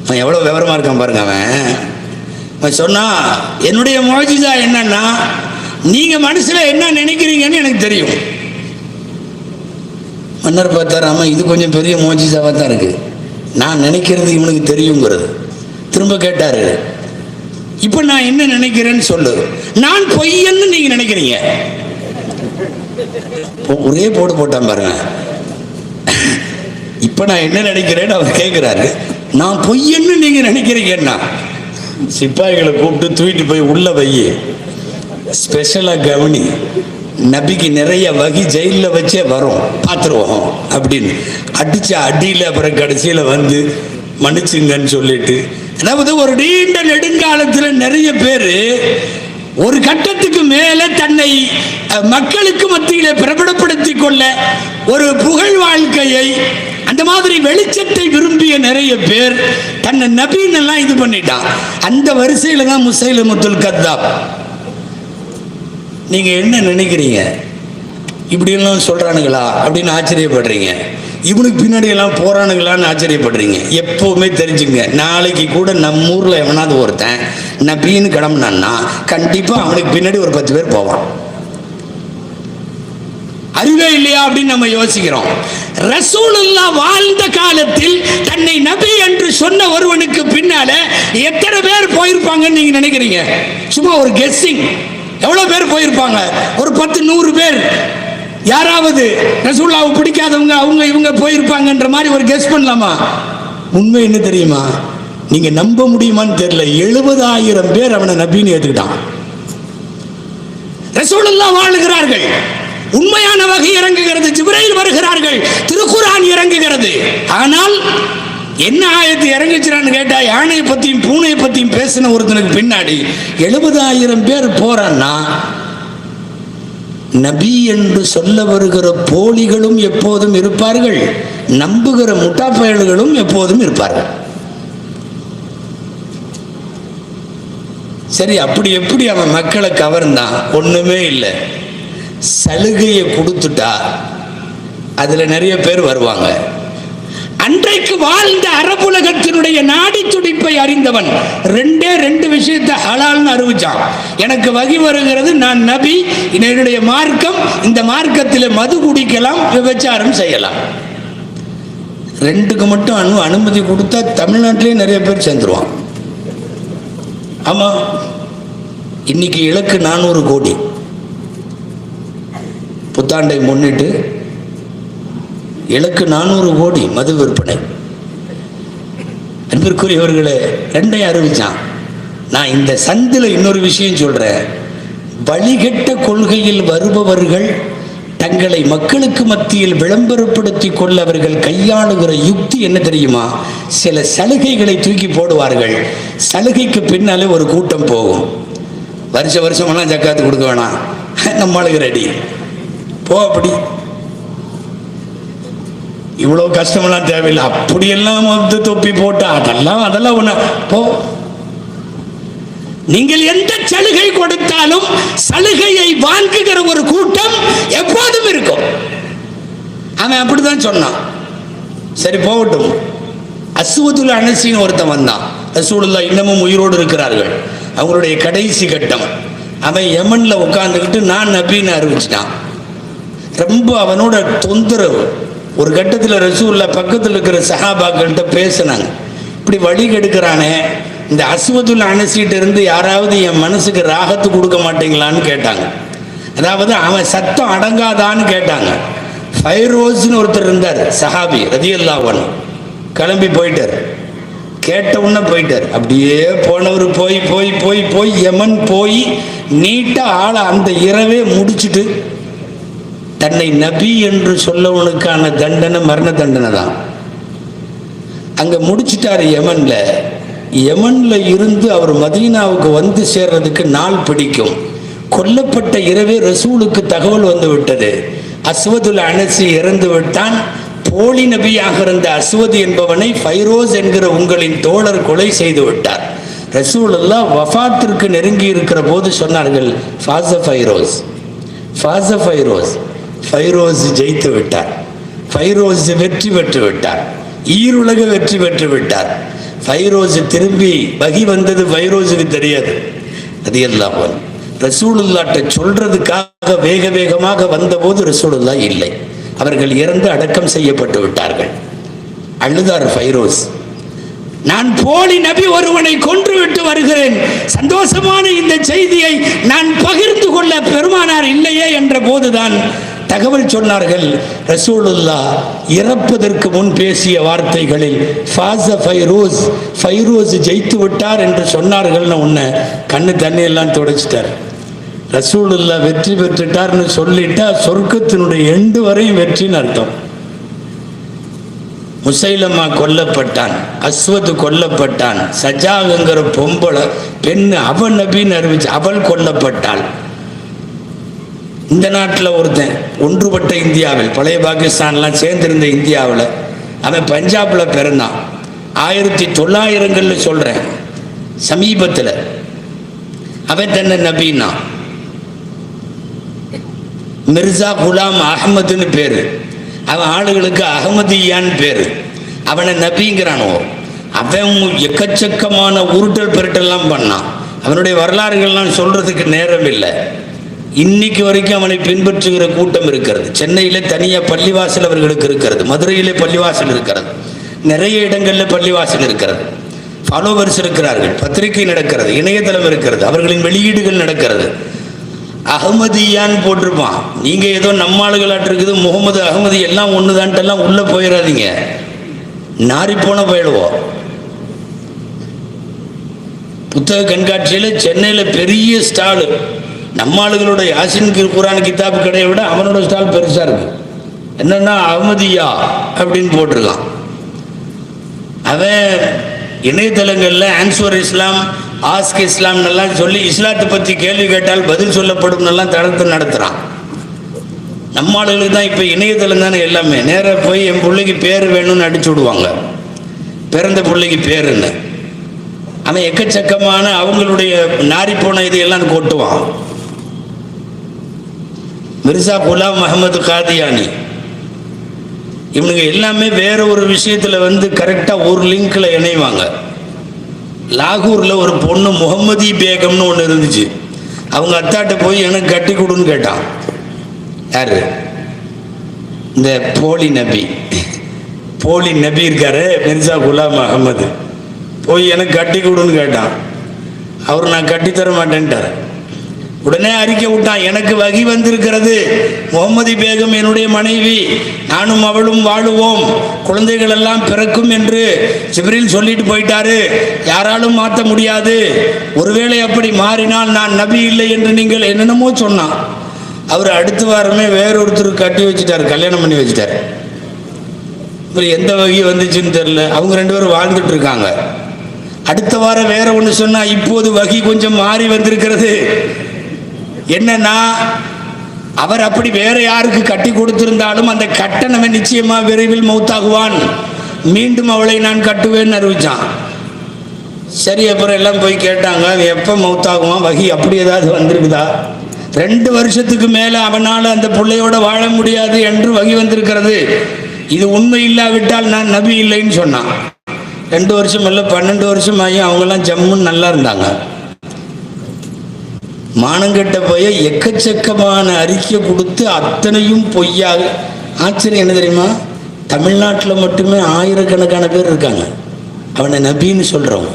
அவன் எவ்வளோ விவரமாக இருக்கான் பாருங்க. அவன் சொன்னா, என்னுடைய முஅஜிஸா என்னன்னா, நீங்க மனசுல என்ன நினைக்கிறீங்கன்னு எனக்கு தெரியும். மன்னர் பார்த்தார், ஆமா இது கொஞ்சம் பெரிய முஅஜிஸாவாக தான் இருக்கு, நான் நினைக்கிறது இவனுக்கு தெரியுங்கிறது. திரும்ப கேட்டாரு, இப்ப நான் என்ன நினைக்கிறேன்னு சொல்லு. நான் பொய்யன்னு நீங்க நினைக்கிறீங்க. ஒரே போடு போட்டான் பாருங்க. இப்ப நான் என்ன நினைக்கிறேன்னு அவர் கேட்கிறாரு, நான் பொய்யன்னு நீங்க நினைக்கிறீங்கன்னா சிப்பாய்களை கூப்பிட்டு தூக்கிட்டு போய் உள்ள வை, ஸ்பெஷலா கவனி, நபிக்கு நிறைய வகி ஜெயிலில் வச்சே வரும், பார்த்துருவோம் அப்படின்னு அடிச்ச அடியில் அப்புறம் கடைசியில் வந்து மன்னிச்சுங்கன்னு சொல்லிட்டு. அதாவது ஒரு நீண்ட நெடுங்காலத்தில் நிறைய பேர் ஒரு கட்டத்துக்கு மேலே தன்னை மக்களுக்கு மத்தியிலே பிரபலப்படுத்தி கொள்ள ஒரு புகழ் வாழ்க்கையை, அந்த மாதிரி வெளிச்சத்தை விரும்பிய நிறைய பேர் தன்னை நபின்னு எல்லாம் இது பண்ணிட்டான். அந்த வரிசையில் தான் முஸைலமத்துல் கத்தாப். நீங்க என்ன நினைக்கிறீங்க, இப்படி எல்லாம் சொல்றானுங்களா அப்படின்னு ஆச்சரியப்படுறீங்க, இவனுக்கு பின்னாடி எல்லாம் போறானுங்களான்னு ஆச்சரியப்படுறீங்க. எப்பவுமே தெரிஞ்சுங்க, நாளைக்கு கூட நம்ம ஊர்ல எவனாவது ஒருத்தன் நபின்னு கிளம்புனான்னா கண்டிப்பா அவனுக்கு பின்னாடி ஒரு 10 பேர் போவான். அறிவே இல்லையா அப்படின்னு நம்ம யோசிக்கிறோம். ரசூலுல்லாஹ் வாழ்ந்த காலத்தில் தன்னை நபி என்று சொன்ன ஒருவனுக்கு பின்னால எத்தனை பேர் போயிருப்பாங்கன்னு நீங்க நினைக்கிறீங்க? சும்மா ஒரு கெஸ்ஸிங், எவ்வளவு பேர் போயிருப்பாங்க? ஒரு 10-100 பேர். யாராவது ரசூலுல்லாஹ்வை பிடிக்காதவங்க அவங்க இவங்க போயிருப்பாங்கன்ற மாதிரி ஒரு கெஸ் பண்ணலாமா? உண்மை என்ன தெரியுமா? நீங்க நம்ப முடியுமான்னு தெரியல, 70,000 பேர் அவனை நபின்னு ஏத்துக்கிட்டான். ரசூலுல்லாஹ் வாழுகிறார்கள், உண்மையான வகை இறங்குகிறது, ஜிப்ரீல் வருகிறார்கள், திருக்குர்ஆன் இறங்குகிறது. ஆனால் என்ன ஆயத்து இறங்குச்சுறான்னு கேட்டா, யானையை பத்தியும் பூனையை பத்தியும் பேசின ஒருத்தனுக்கு பின்னாடி 70,000 பேர் போறான்னா, நபி என்று சொல்ல வருகிற போலிகளும் எப்போதும் இருப்பார்கள், நம்புகிற முட்டாப்பயல்களும் எப்போதும் இருப்பார்கள். சரி, அப்படி எப்படி அவன் மக்களை கவர்ந்தான்? ஒண்ணுமே இல்லை, சலுகையை கொடுத்துட்டா அதுல நிறைய பேர் வருவாங்க. அன்றைக்கு வாழ்ந்த அரபுலகத்தினுடைய நாடி துடிப்பை அறிந்தவன் 2 விஷயத்தை ஹலால்னு அறிவிச்சான். எனக்கு வகி வருகிறது, நான் நபி, என்னுடைய மார்க்கம், இந்த மார்க்கத்தில் மது குடிக்கலாம், விபச்சாரம் செய்யலாம். 2க்கு மட்டும் அனுமதி கொடுத்தா தமிழ்நாட்டிலேயே நிறைய பேர் சேர்ந்துருவான். ஆமா, இன்னைக்கு இலக்கு 400 கோடி. புத்தாண்டை முன்னிட்டு இலக்கு 400 கோடி மது விற்பனை. அன்பிற்குரியவர்களே, 2 அறிவிச்சான். நான் இந்த சந்தில இன்னொரு விஷயம் சொல்றேன். வழிகட்ட கொள்கையில் வருபவர்கள் தங்களை மக்களுக்கு மத்தியில் விளம்பரப்படுத்தி கொள்ள அவர்கள் கையாளுகிற யுக்தி என்ன தெரியுமா? சில சலுகைகளை தூக்கி போடுவார்கள். சலுகைக்கு பின்னாலே ஒரு கூட்டம் போகும். வருஷமெல்லாம் ஜக்காத்து கொடுக்க வேணாம், நம்மளுக்கு ரெடி போ, அப்படி இவ்வளவு கஷ்டமெல்லாம் தேவையில்லை, அப்படியெல்லாம் வந்து தொப்பி போட்டா அதெல்லாம் ஒண்ணு போ. நீங்கள் எந்த சலுகை கொடுத்தாலும் சலுகையை வாங்குகிற ஒரு கூட்டம் எப்போதும் இருக்கும். அவன் அப்படிதான் சொன்னான். சரி போகட்டும். அஸ்வதுல் அனசின்னு ஒருத்தன் வந்தான். ரசூலுல்லாஹ் இன்னமும் உயிரோடு இருக்கிறார்கள், அவங்களுடைய கடைசி கட்டம். அவன் யமன்ல உட்கார்ந்துக்கிட்டு நான் நபின்னு அறிவிச்சிட்டான். ரொம்ப அவனோட தொந்தரவு. ஒரு கட்டத்தில் ரசூலுல்லாஹ் பக்கத்தில் இருக்கிற சஹாபாக்கள்கிட்ட பேசினாங்க, இப்படி வழி கெடுக்கிறானே, இந்த அஸ்வதுல் அனசிட்ட இருந்து யாராவது என் மனசுக்கு ராகத்து கொடுக்க மாட்டீங்களான்னு கேட்டாங்க. அதாவது அவன் சத்தம் அடங்காதான்னு கேட்டாங்க. ஃபைரோஸ்னு ஒருத்தர் இருந்தார், சஹாபி ரலியல்லாஹு அன்ஹு. கிளம்பி போயிட்டார், கேட்ட உடனே போயிட்டார். அப்படியே போனவர் போய் போய் போய் போய் யமன் போய் நீட்டா ஆளை அந்த இரவே முடிச்சுட்டு, தன்னை நபி என்று சொல்லவனுக்கான தண்டனை மரண தண்டனை தான். அங்க முடிச்சிட்டாரு யமன்ல. யமன்ல இருந்து அவர் மதீனாவுக்கு வந்து சேர்றதுக்கு நாள் பிடிக்கும். கொல்லப்பட்ட இரவே ரசூலுக்கு தகவல் வந்து விட்டது, அஸ்வதுல் அனசி இறந்து விட்டான், போலி நபியாக இருந்த அஸ்வத் என்பவனை ஃபைரோஸ் என்கிற உங்களின் தோழர் கொலை செய்து விட்டார். ரசூலுல்லாஹ் வஃபாத்திற்கு நெருங்கி இருக்கிற போது சொன்னார்கள், ஃபாஸ ஃபைரோஸ், ஃபாஸ ஃபைரோஸ், ஃபைரோஸ் ஜெயித்து விட்டார், ஃபைரோஸ் வெற்றி பெற்று விட்டார், ஈருலக வெற்றி பெற்று விட்டார். ஃபைரோஸ் திரும்பி வகி வந்தது ஃபைரோஸுக்கு தெரியாது. அது எல்லாம் ரசூலுல்லாஹ்ட்ட சொல்றதுக்காக வேக வேகமாக வந்தபோது ரசூலுல்லாஹ் இல்லை, அவர்கள் இறந்து அடக்கம் செய்யப்பட்டு விட்டார்கள். அழுதார் ஃபைரோஸ், நான் போலி நபி ஒருவனை கொன்று விட்டு வருகிறேன், சந்தோஷமான இந்த செய்தியை நான் பகிர்ந்து கொள்ள பெருமானார் இல்லையே என்ற போதுதான் தகவல் சொன்னார்கள். ரசூலுல்லாஹ் இறப்பதற்கு முன் பேசிய வார்த்தைகளில் ஃபாஸ ஃபைரோஸ், ஃபைரோஸ் ஜெயித்து விட்டார் என்று சொன்னார்கள்னு உன்னை கண்ணு தண்ணி எல்லாம் துடைச்சிட்டார். ரசூலுல்லாஹ் வெற்றி பெற்றுட்டார்னு சொல்லிட்டா சொர்க்கத்தினுடைய எண்டு வரையும் வெற்றின்னு அர்த்தம். முசைலமா கொல்லப்பட்டான், அஸ்வத் கொல்லப்பட்டான், சஜாகுங்கிற பொம்பளை பெண்ணு அவன் நபின்னு அறிவிச்சு அவள் கொல்லப்பட்டாள். இந்த நாட்டில் ஒருத்தன் ஒன்றுபட்ட இந்தியாவில், பழைய பாகிஸ்தான்லாம் சேர்ந்திருந்த இந்தியாவில், அவன் பஞ்சாபில் பிறந்தான். 1900 சொல்கிறேன், சமீபத்தில் அவன் தன்னை நபின்னா மிர்சா குலாம் அகமதுன்னு பேர், அவன் ஆளுகளுக்கு அகமதியான்னு பேர். அவனை நபிங்கிறானோ, அவன் எக்கச்சக்கமான உருட்டல் பெருட்டெல்லாம் பண்ணான். அவனுடைய வரலாறுகள்லாம் சொல்றதுக்கு நேரம் இல்லை. இன்னைக்கு வரைக்கும் அவனை பின்பற்றுகிற கூட்டம் இருக்கிறது. சென்னையில் தனியாக பள்ளிவாசல் அவர்களுக்கு இருக்கிறது, மதுரையிலே பள்ளிவாசல் இருக்கிறது, நிறைய இடங்களில் பள்ளிவாசல் இருக்கிறது, ஃபாலோவர்ஸ் இருக்கிறார்கள், பத்திரிகை நடக்கிறது, இணையதளம் இருக்கிறது, அவர்களின் வெளியீடுகள் நடக்கிறது. அகமதியான்னு போட்டிருப்பான். நீங்க ஏதோ நம்ம ஆளுகளாட்டு இருக்குது, முகமது அகமதி எல்லாம் ஒண்ணுதான்ட்டெல்லாம் உள்ள போயிடாதீங்க, நாரி போன போயிடுவோம். புத்தக கண்காட்சியில் சென்னையில் பெரிய ஸ்டாலு, நம்ம ஆளுகளோட யாசின் குரான் கிதாப் கடையை விட அவனோட ஸ்டால் பெருசா இருக்கு. என்னன்னா அகமதியா அப்படின்னு போட்டிருக்கான். அவன் இணையதளங்களில் ஆன்சர் இஸ்லாம், ஆஸ்க் இஸ்லாம் எல்லாம் சொல்லி இஸ்லாத்தை பற்றி கேள்வி கேட்டால் பதில் சொல்லப்படும் எல்லாம் தளர்த்து நடத்துகிறான். நம்ம ஆளுகளுக்கு தான் இப்போ இணையதளம் தானே எல்லாமே. நேராக போய் என் பிள்ளைக்கு பேர் வேணும்னு அடிச்சு விடுவாங்க, பிறந்த பிள்ளைக்கு பேருன்னு. அவன் எக்கச்சக்கமான அவங்களுடைய நாரி போன இதையெல்லாம் கொட்டுவான். மிர்சா குலாம் அஹமது காதியானி இவனுங்க எல்லாமே வேற ஒரு விஷயத்தில் வந்து கரெக்டாக ஒரு லிங்க்ல இணைவாங்க. லாகூரில் ஒரு பொண்ணு முகமதி பேகம்னு ஒன்று இருந்துச்சு. அவங்க அத்தாட்ட போய் எனக்கு கட்டி கொடுன்னு கேட்டான். யாரு? இந்த போலி நபி, போலி நபி இருக்காரு மிர்சா குலாம் அகமது, போய் எனக்கு கட்டி கொடுன்னு கேட்டான். அவர் நான் கட்டித்தர மாட்டேன்ட்டார். உடனே அறிக்கை விட்டான், எனக்கு வகி வந்திருக்கிறது, முகமதி பேகம் என்னுடைய மனைவி, நானும் அவளும் வாழுவோம், குழந்தைகள் எல்லாம் பிறக்கும் என்று ஜிப்ரீல் சொல்லிட்டு போயிட்டாரு, யாராலும் மாற்ற முடியாது, ஒருவேளை அப்படி மாறினால் நான் நபி இல்லை என்று நீங்கள் என்னென்னமோ சொன்னான். அவர் அடுத்த வாரமே வேறொருத்தர் கட்டி வச்சுட்டார், கல்யாணம் பண்ணி வச்சுட்டார். இவர் எந்த வகி வந்துச்சுன்னு தெரியல. அவங்க 2 பேரும் வாழ்ந்துட்டு இருக்காங்க. அடுத்த வாரம் வேற ஒன்று சொன்னா, இப்போது வகி கொஞ்சம் மாறி வந்திருக்கிறது. என்னன்னா, அவர் அப்படி வேற யாருக்கு கட்டி கொடுத்திருந்தாலும் அந்த கட்டணமே நிச்சயமா விரைவில் மௌத்தாகுவான், மீண்டும் அவளை நான் கட்டுவேன்னு அறிவிச்சான். சரி, அப்புறம் எல்லாம் போய் கேட்டாங்க, எப்போ மௌத்தாகுவான், வகி அப்படி ஏதாவது வந்திருக்குதா? 2 வருஷத்துக்கு மேல அவனால் அந்த பிள்ளையோட வாழ முடியாது என்று வகி வந்திருக்கிறது, இது உண்மை இல்லாவிட்டால் நான் நபி இல்லைன்னு சொன்னான். 2 வருஷம் இல்லை 12 வருஷம் ஆகி அவங்கெல்லாம் ஜம்முன்னு நல்லா இருந்தாங்க. மானங்கட்ட போய் எக்கச்சக்கமான அறிக்கை கொடுத்து அத்தனையும் பொய்யாக. ஆச்சரியம் என்ன தெரியுமா? தமிழ்நாட்டில் மட்டுமே ஆயிரக்கணக்கான பேர் இருக்காங்க அவனை நபின்னு சொல்றவங்க.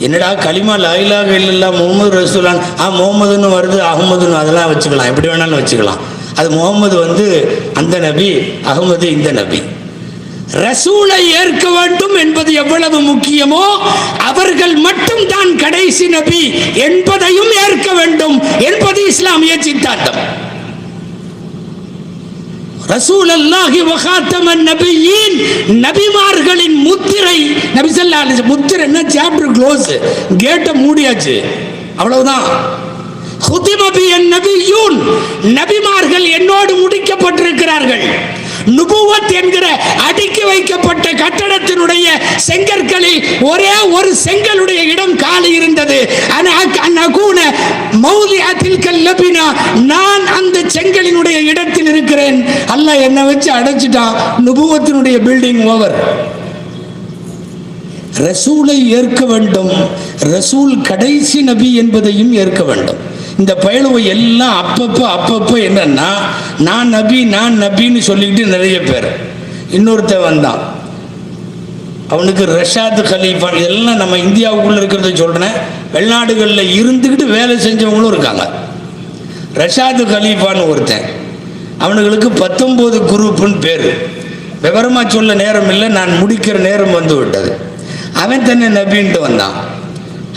என்னடா களிமா லா இலாஹ இல்லல்லாஹ் முஹம்மது ரசூலுல்லாஹ், முகமதுன்னு வருது, அகமதுன்னு, அதெல்லாம் வச்சுக்கலாம், எப்படி வேணாலும் வச்சுக்கலாம். அது முகமது வந்து அந்த நபி, அகமது இந்த நபி. ரசூலை ஏற்க வேண்டும் என்பது எவ்வளவு முக்கியமோ அவர்கள் மட்டும் தான் கடைசி நபி என்பதையும் ஏற்க வேண்டும் என்பது இஸ்லாமிய சித்தாந்தம். ரசூலுல்லாஹி வ காத்தமன் நபியீன், நபிமார்களின் முத்திரை. நபி ஸல்லல்லாஹு அலைஹி வஸல்லம் முத்திரை என்ன? சாப்டர் க்ளோஸ், கேட்டை மூடியாச்சு, அவ்வளவுதான். ஹுதிம பியன் நபியூன், நபிமார்கள் என்னோடு முடிக்கப்பட்டிருக்கிறார்கள். நுபுவத் என்கிற அடுக்கி வைக்கப்பட்ட கட்டடத்தினுடைய செங்கற்களில் ஒரே ஒரு செங்கலுடைய இடம் காலி இருந்தது. நான் அந்த செங்கலினுடைய இடத்தில் இருக்கிறேன். அல்லாஹ் என்ன வச்சு அடைச்சிட்டான். நுபுவத்தினுடைய பில்டிங் ஓவர். ரசூலை ஏற்க வேண்டும், ரசூல் கடைசி நபி என்பதையும் ஏற்க வேண்டும். இந்த பயலுவை எல்லாம் அப்பப்போ என்னன்னா நான் நபின்னு சொல்லிக்கிட்டு நிறைய பேர். இன்னொருத்தன் வந்தான், அவனுக்கு ரஷாத் கலீஃபா, இதெல்லாம் நம்ம இந்தியாவுக்குள்ள இருக்கிறத சொல்றேன், வெளிநாடுகளில் இருந்துக்கிட்டு வேலை செஞ்சவங்களும் இருக்காங்க. ரஷாத் கலீஃபான்னு ஒருத்தன், அவனுங்களுக்கு 19 குரூப்புன்னு பேர். விவரமாக சொல்ல நேரம் இல்லை, நான் முடிக்கிற நேரம் வந்து விட்டது. அவன் தன்னை நபின்ட்டு வந்தான்.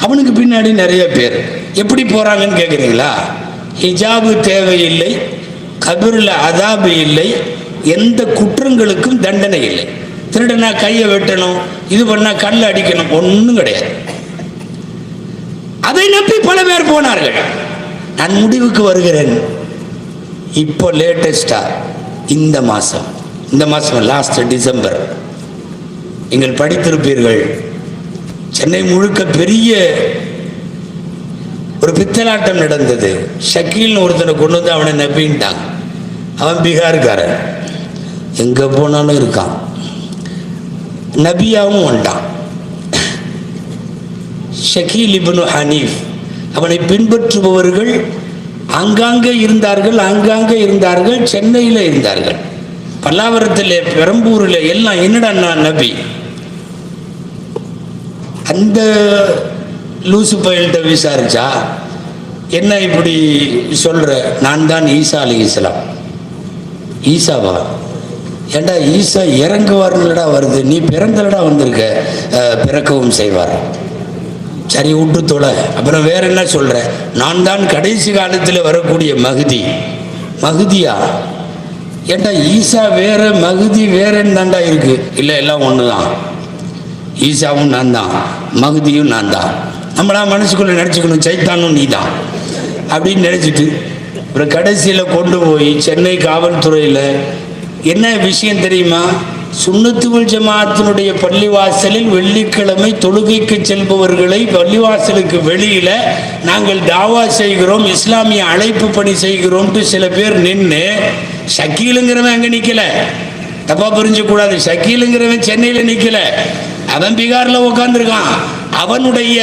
அவனுக்கு பின்னாடி நிறைய பேர். எப்படி போறாங்கன்னு கேட்குறீங்களா? ஹிஜாபு தேவையில்லை, கபரில் அதாபு இல்லை, எந்த குற்றங்களுக்கும் தண்டனை இல்லை. திருடனா கையை வெட்டணும், இது பண்ணா கல்ல அடிக்கணும், ஒன்றும் கிடையாது. அதை நம்பி பல பேர் போனார்கள். நான் முடிவுக்கு வருகிறேன். இப்போ லேட்டஸ்டா இந்த மாசம் லாஸ்ட் டிசம்பர் நீங்கள் படித்திருப்பீர்கள், சென்னை முழுக்க பெரிய ஒரு பித்தலாட்டம் நடந்தது. ஷக்கீல்னு ஒருத்தனை கொண்டு வந்து அவனை நம்பிட்டாங்க. அவன் பீகார்காரன், எங்க போனாலும் இருக்கான், நபியாவும் வந்தான். ஷக்கீல் இப்னு ஹனீஃப், அவனை பின்பற்றுபவர்கள் ஆங்காங்கே இருந்தார்கள், சென்னையில் இருந்தார்கள், பல்லாவரத்தில், பெரம்பூரில் எல்லாம். என்னடா நபி? அந்த லூசு பயில்கிட்ட விசாரிச்சா, என்ன இப்படி சொல்ற? நான் தான் ஈசா அலைஹிஸ்ஸலாம். ஈசாவா? ஏண்டா ஈசா இறங்குவார்னுலடா வருது, நீ பிறந்தலடா வந்திருக்க, பிறக்கவும் செய்வார். சரி விட்டு தொலை. அப்புறம் வேற என்ன சொல்ற? நான் தான் கடைசி காலத்தில் வரக்கூடிய மகுதியா? ஏண்டா ஈசா வேற மகுதி வேறன்னு தாண்டா இருக்கு. இல்லை, எல்லாம் ஒன்று தான். ஈசாவும் நான் தான், மகுதியும் நான் தான். நம்மளா மனசுக்குள்ள நினச்சிக்கணும், சைத்தானும் நீ தான் அப்படின்னு நினச்சிட்டு அப்புறம் கடைசியில் கொண்டு போய் சென்னை காவல்துறையில் என்ன விஷயம் தெரியுமா? சுன்னத்து வல் ஜமாஅத்தினுடைய பள்ளிவாசலில் வெள்ளிக்கிழமை தொழுகைக்கு செல்பவர்களை பள்ளிவாசலுக்கு வெளியில நாங்கள் தாவா செய்கிறோம், இஸ்லாமிய அழைப்பு பணி செய்கிறோம்ட்டு சில பேர் நின்று, ஷக்கீலுங்கிறவன் அங்கே நிற்கல, தப்பா புரிஞ்சக்கூடாது, ஷக்கீலுங்கிறவன் சென்னையில் நிற்கல, அவன் பீகார்ல உட்காந்துருக்கான். அவனுடைய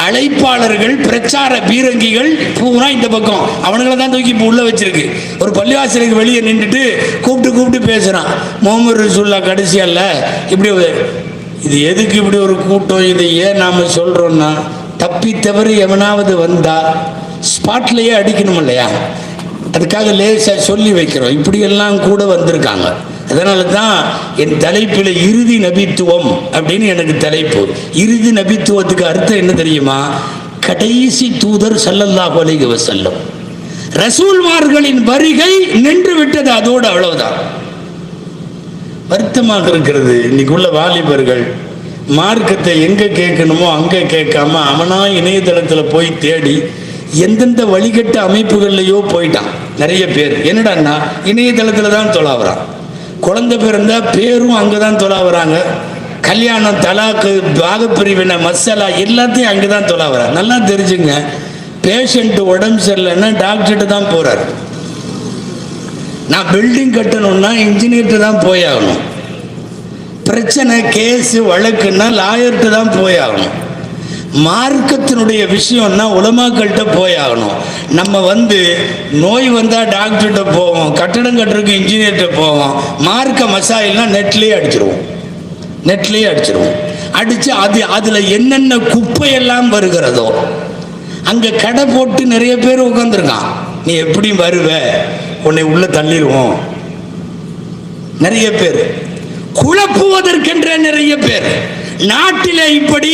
அழைப்பாளர்கள், பிரச்சார பீரங்கிகள் பூரா இந்த பக்கம், அவனுங்களை தான் தூக்கி இப்போ உள்ள வச்சிருக்கு. ஒரு பள்ளிவாசலுக்கு வெளியே நின்றுட்டு கூப்பிட்டு பேசுறான், முகமது ரசூல்லா கடைசியல்ல இப்படி. இது எதுக்கு இப்படி ஒரு கூட்டம்? இதை ஏன் நாம சொல்றோம்னா, தப்பி தவறு எவனாவது வந்தா ஸ்பாட்லயே அடிக்கணும் இல்லையா? அதுக்காக லேசா சொல்லி வைக்கிறோம். இப்படியெல்லாம் கூட வந்திருக்காங்க. அதனால தான் என் தலைப்பில் இறுதி நபித்துவம் அப்படின்னு எனக்கு தலைப்பு. இறுதி நபித்துவத்துக்கு அர்த்தம் என்ன தெரியுமா? கடைசி தூதர் ஸல்லல்லாஹு அலைஹி வஸல்லம், ரசூல்மார்களின் வருகை நின்று விட்டது, அதோடு அவ்வளவுதான். வருத்தமாக இருக்கிறது, இன்னைக்குள்ள வாலிபர்கள் மார்க்கத்தை எங்க கேட்கணுமோ அங்க கேட்காம அவனா இணையதளத்தில் போய் தேடி எந்தெந்த வழிகட்ட அமைப்புகள்லையோ போயிட்டான். நிறைய பேர் என்னடான்னா இணையதளத்தில் தான் தொலாவுறான். குழந்தை பிறந்தா பேரும் அங்கதான் தொலாவுறாங்க. கல்யாணம், தலாக்கு, பாகப்பிரிவினை, மசாலா எல்லாத்தையும் அங்கதான் தொலாவுறாங்க. நல்லா தெரிஞ்சுங்க, பேஷண்ட் உடம்பு சரியில்லைன்னா டாக்டர்கிட்ட தான் போறாரு. நான் பில்டிங் கட்டணும்னா இன்ஜினியர்கிட்ட தான் போயாகணும். பிரச்சனை, கேஸு, வழக்குன்னா லாயர்கிட்ட தான் போயாகணும். மார்க்கத்தினுடைய விஷயம்னா உலமாக்கள்கிட்ட போயாகணும். நம்ம நோய் வந்தால் டாக்டர்கிட்ட போவோம், கட்டடம் கட்டுறதுக்கு இன்ஜினியர்கிட்ட போவோம். மார்க்க மசாயில்னா நெட்லேயே அடிச்சிருவோம். அடித்து அதில் என்னென்ன குப்பையெல்லாம் வருகிறதோ அங்கே கடை போட்டு நிறைய பேர் உட்காந்துருக்கான். நீ எப்படி வருவ, உன்னை உள்ள தள்ளிடுவோம். நிறைய பேர் குழப்புவதற்கென்ற நிறைய பேர் நாட்டில் இப்படி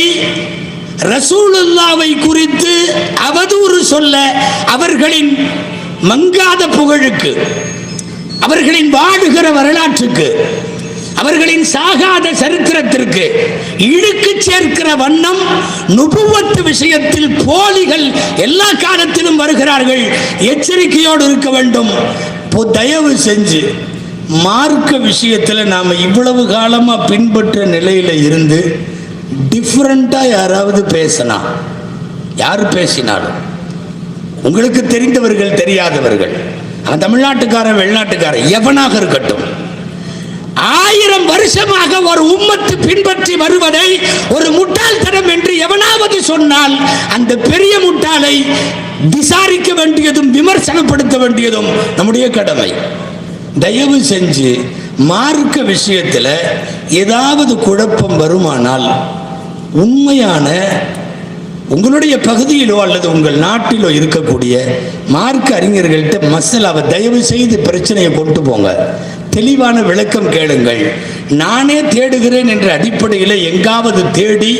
ரசூலுல்லாவை குறித்து அவதூறு சொல்ல, அவர்களின் மங்காத புகழுக்கு, அவர்களின் வாடுகிற வரலாற்றுக்கு, அவர்களின் சாகாத சரித்திரத்திற்கு இழுக்கு சேர்க்கிற வண்ணம் நுபுவத்து விஷயத்தில் போலிகள் எல்லா காலத்திலும் வருகிறார்கள். எச்சரிக்கையோடு இருக்க வேண்டும். தயவு செஞ்சு மார்க்க விஷயத்தில் நாம் இவ்வளவு காலமாக பின்பற்ற நிலையில் இருந்து டிஃப்ரெண்ட்டாக யாராவது பேசினா, யார் பேசினாலும் உங்களுக்கு தெரிந்தவர்கள் தெரியாதவர்கள், தமிழ்நாட்டுக்காரன் வெளிநாட்டுக்காரன் எவனாக இருக்கட்டும், 1000 வருஷமாக ஒரு உம்மத்து பின்பற்றி வருவதை ஒரு முட்டாள்தனம் என்று எவனாவது சொன்னால் அந்த பெரிய முட்டாளை விசாரிக்க வேண்டியதும் விமர்சனப்படுத்த வேண்டியதும் நம்முடைய கடமை. தயவு செஞ்சு மார்க்க விஷயத்தில் ஏதாவது குழப்பம் வருமானால் உண்மையான உங்களுடைய பகுதியிலோ அல்லது உங்கள் நாட்டிலோ இருக்கக்கூடிய மார்க்க அறிஞர்கள்ட்ட மசலாவை தயவு செய்து பிரச்சனையை கொண்டு போங்க. தெளிவான விளக்கம் கேளுங்கள். நானே தேடுகிறேன் என்ற அடிப்படையில் எங்காவது தேடி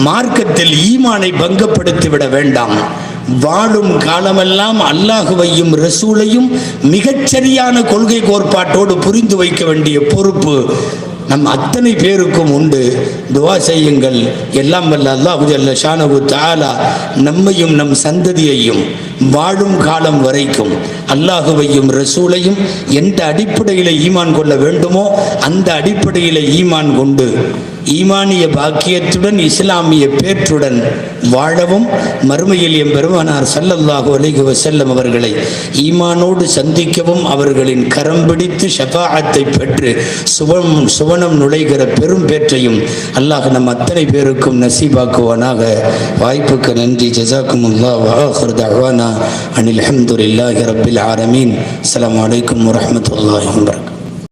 மார்க்கத்தில் ஈமானை பங்கப்படுத்திவிட வேண்டாம். வாழும் காலமெல்லாம் அல்லாஹுவையும் ரசூலையும் மிகச்சரியான கொள்கை கோட்பாட்டோடு புரிந்து வைக்க வேண்டிய பொறுப்பு நம் அத்தனை பேருக்கும் உண்டு. துவா செய்யுங்கள். எல்லாம் வல்ல அல்லாஹு ஜல்ல ஷானஹு தஆலா நம்மையும் நம் சந்ததியையும் வாழும் காலம் வரைக்கும் அல்லாஹுவையும் ரசூலையும் எந்த அடிப்படையில் ஈமான் கொள்ள வேண்டுமோ அந்த அடிப்படையில் ஈமான் கொண்டு ஈமானிய பாக்கியத்துடன் இஸ்லாமிய பேற்றுடன் வாழவும், மறுமையில் எம்பெருமானார் ஸல்லல்லாஹு அலைஹி வஸல்லம் அவர்களை ஈமானோடு சந்திக்கவும் அவர்களின் கரம் பிடித்து ஷஃபாஅத்தை பெற்று சுவனம் நுழைகிற பெரும் பேற்றையும் அல்லாஹ் நம் அத்தனை பேருக்கும் நசீபாக்குவானாக. வாய்ப்புக்கு நன்றி. ஜஸாக்குமுல்லாஹ் வ ஆகிரு தஅவானா அனில் ஹம்துலில்லாஹி ரப்பில் ஆலமீன். அஸ்ஸலாமு அலைக்கும் வரஹ்மத்துல்லாஹி வபரகாத்துஹு.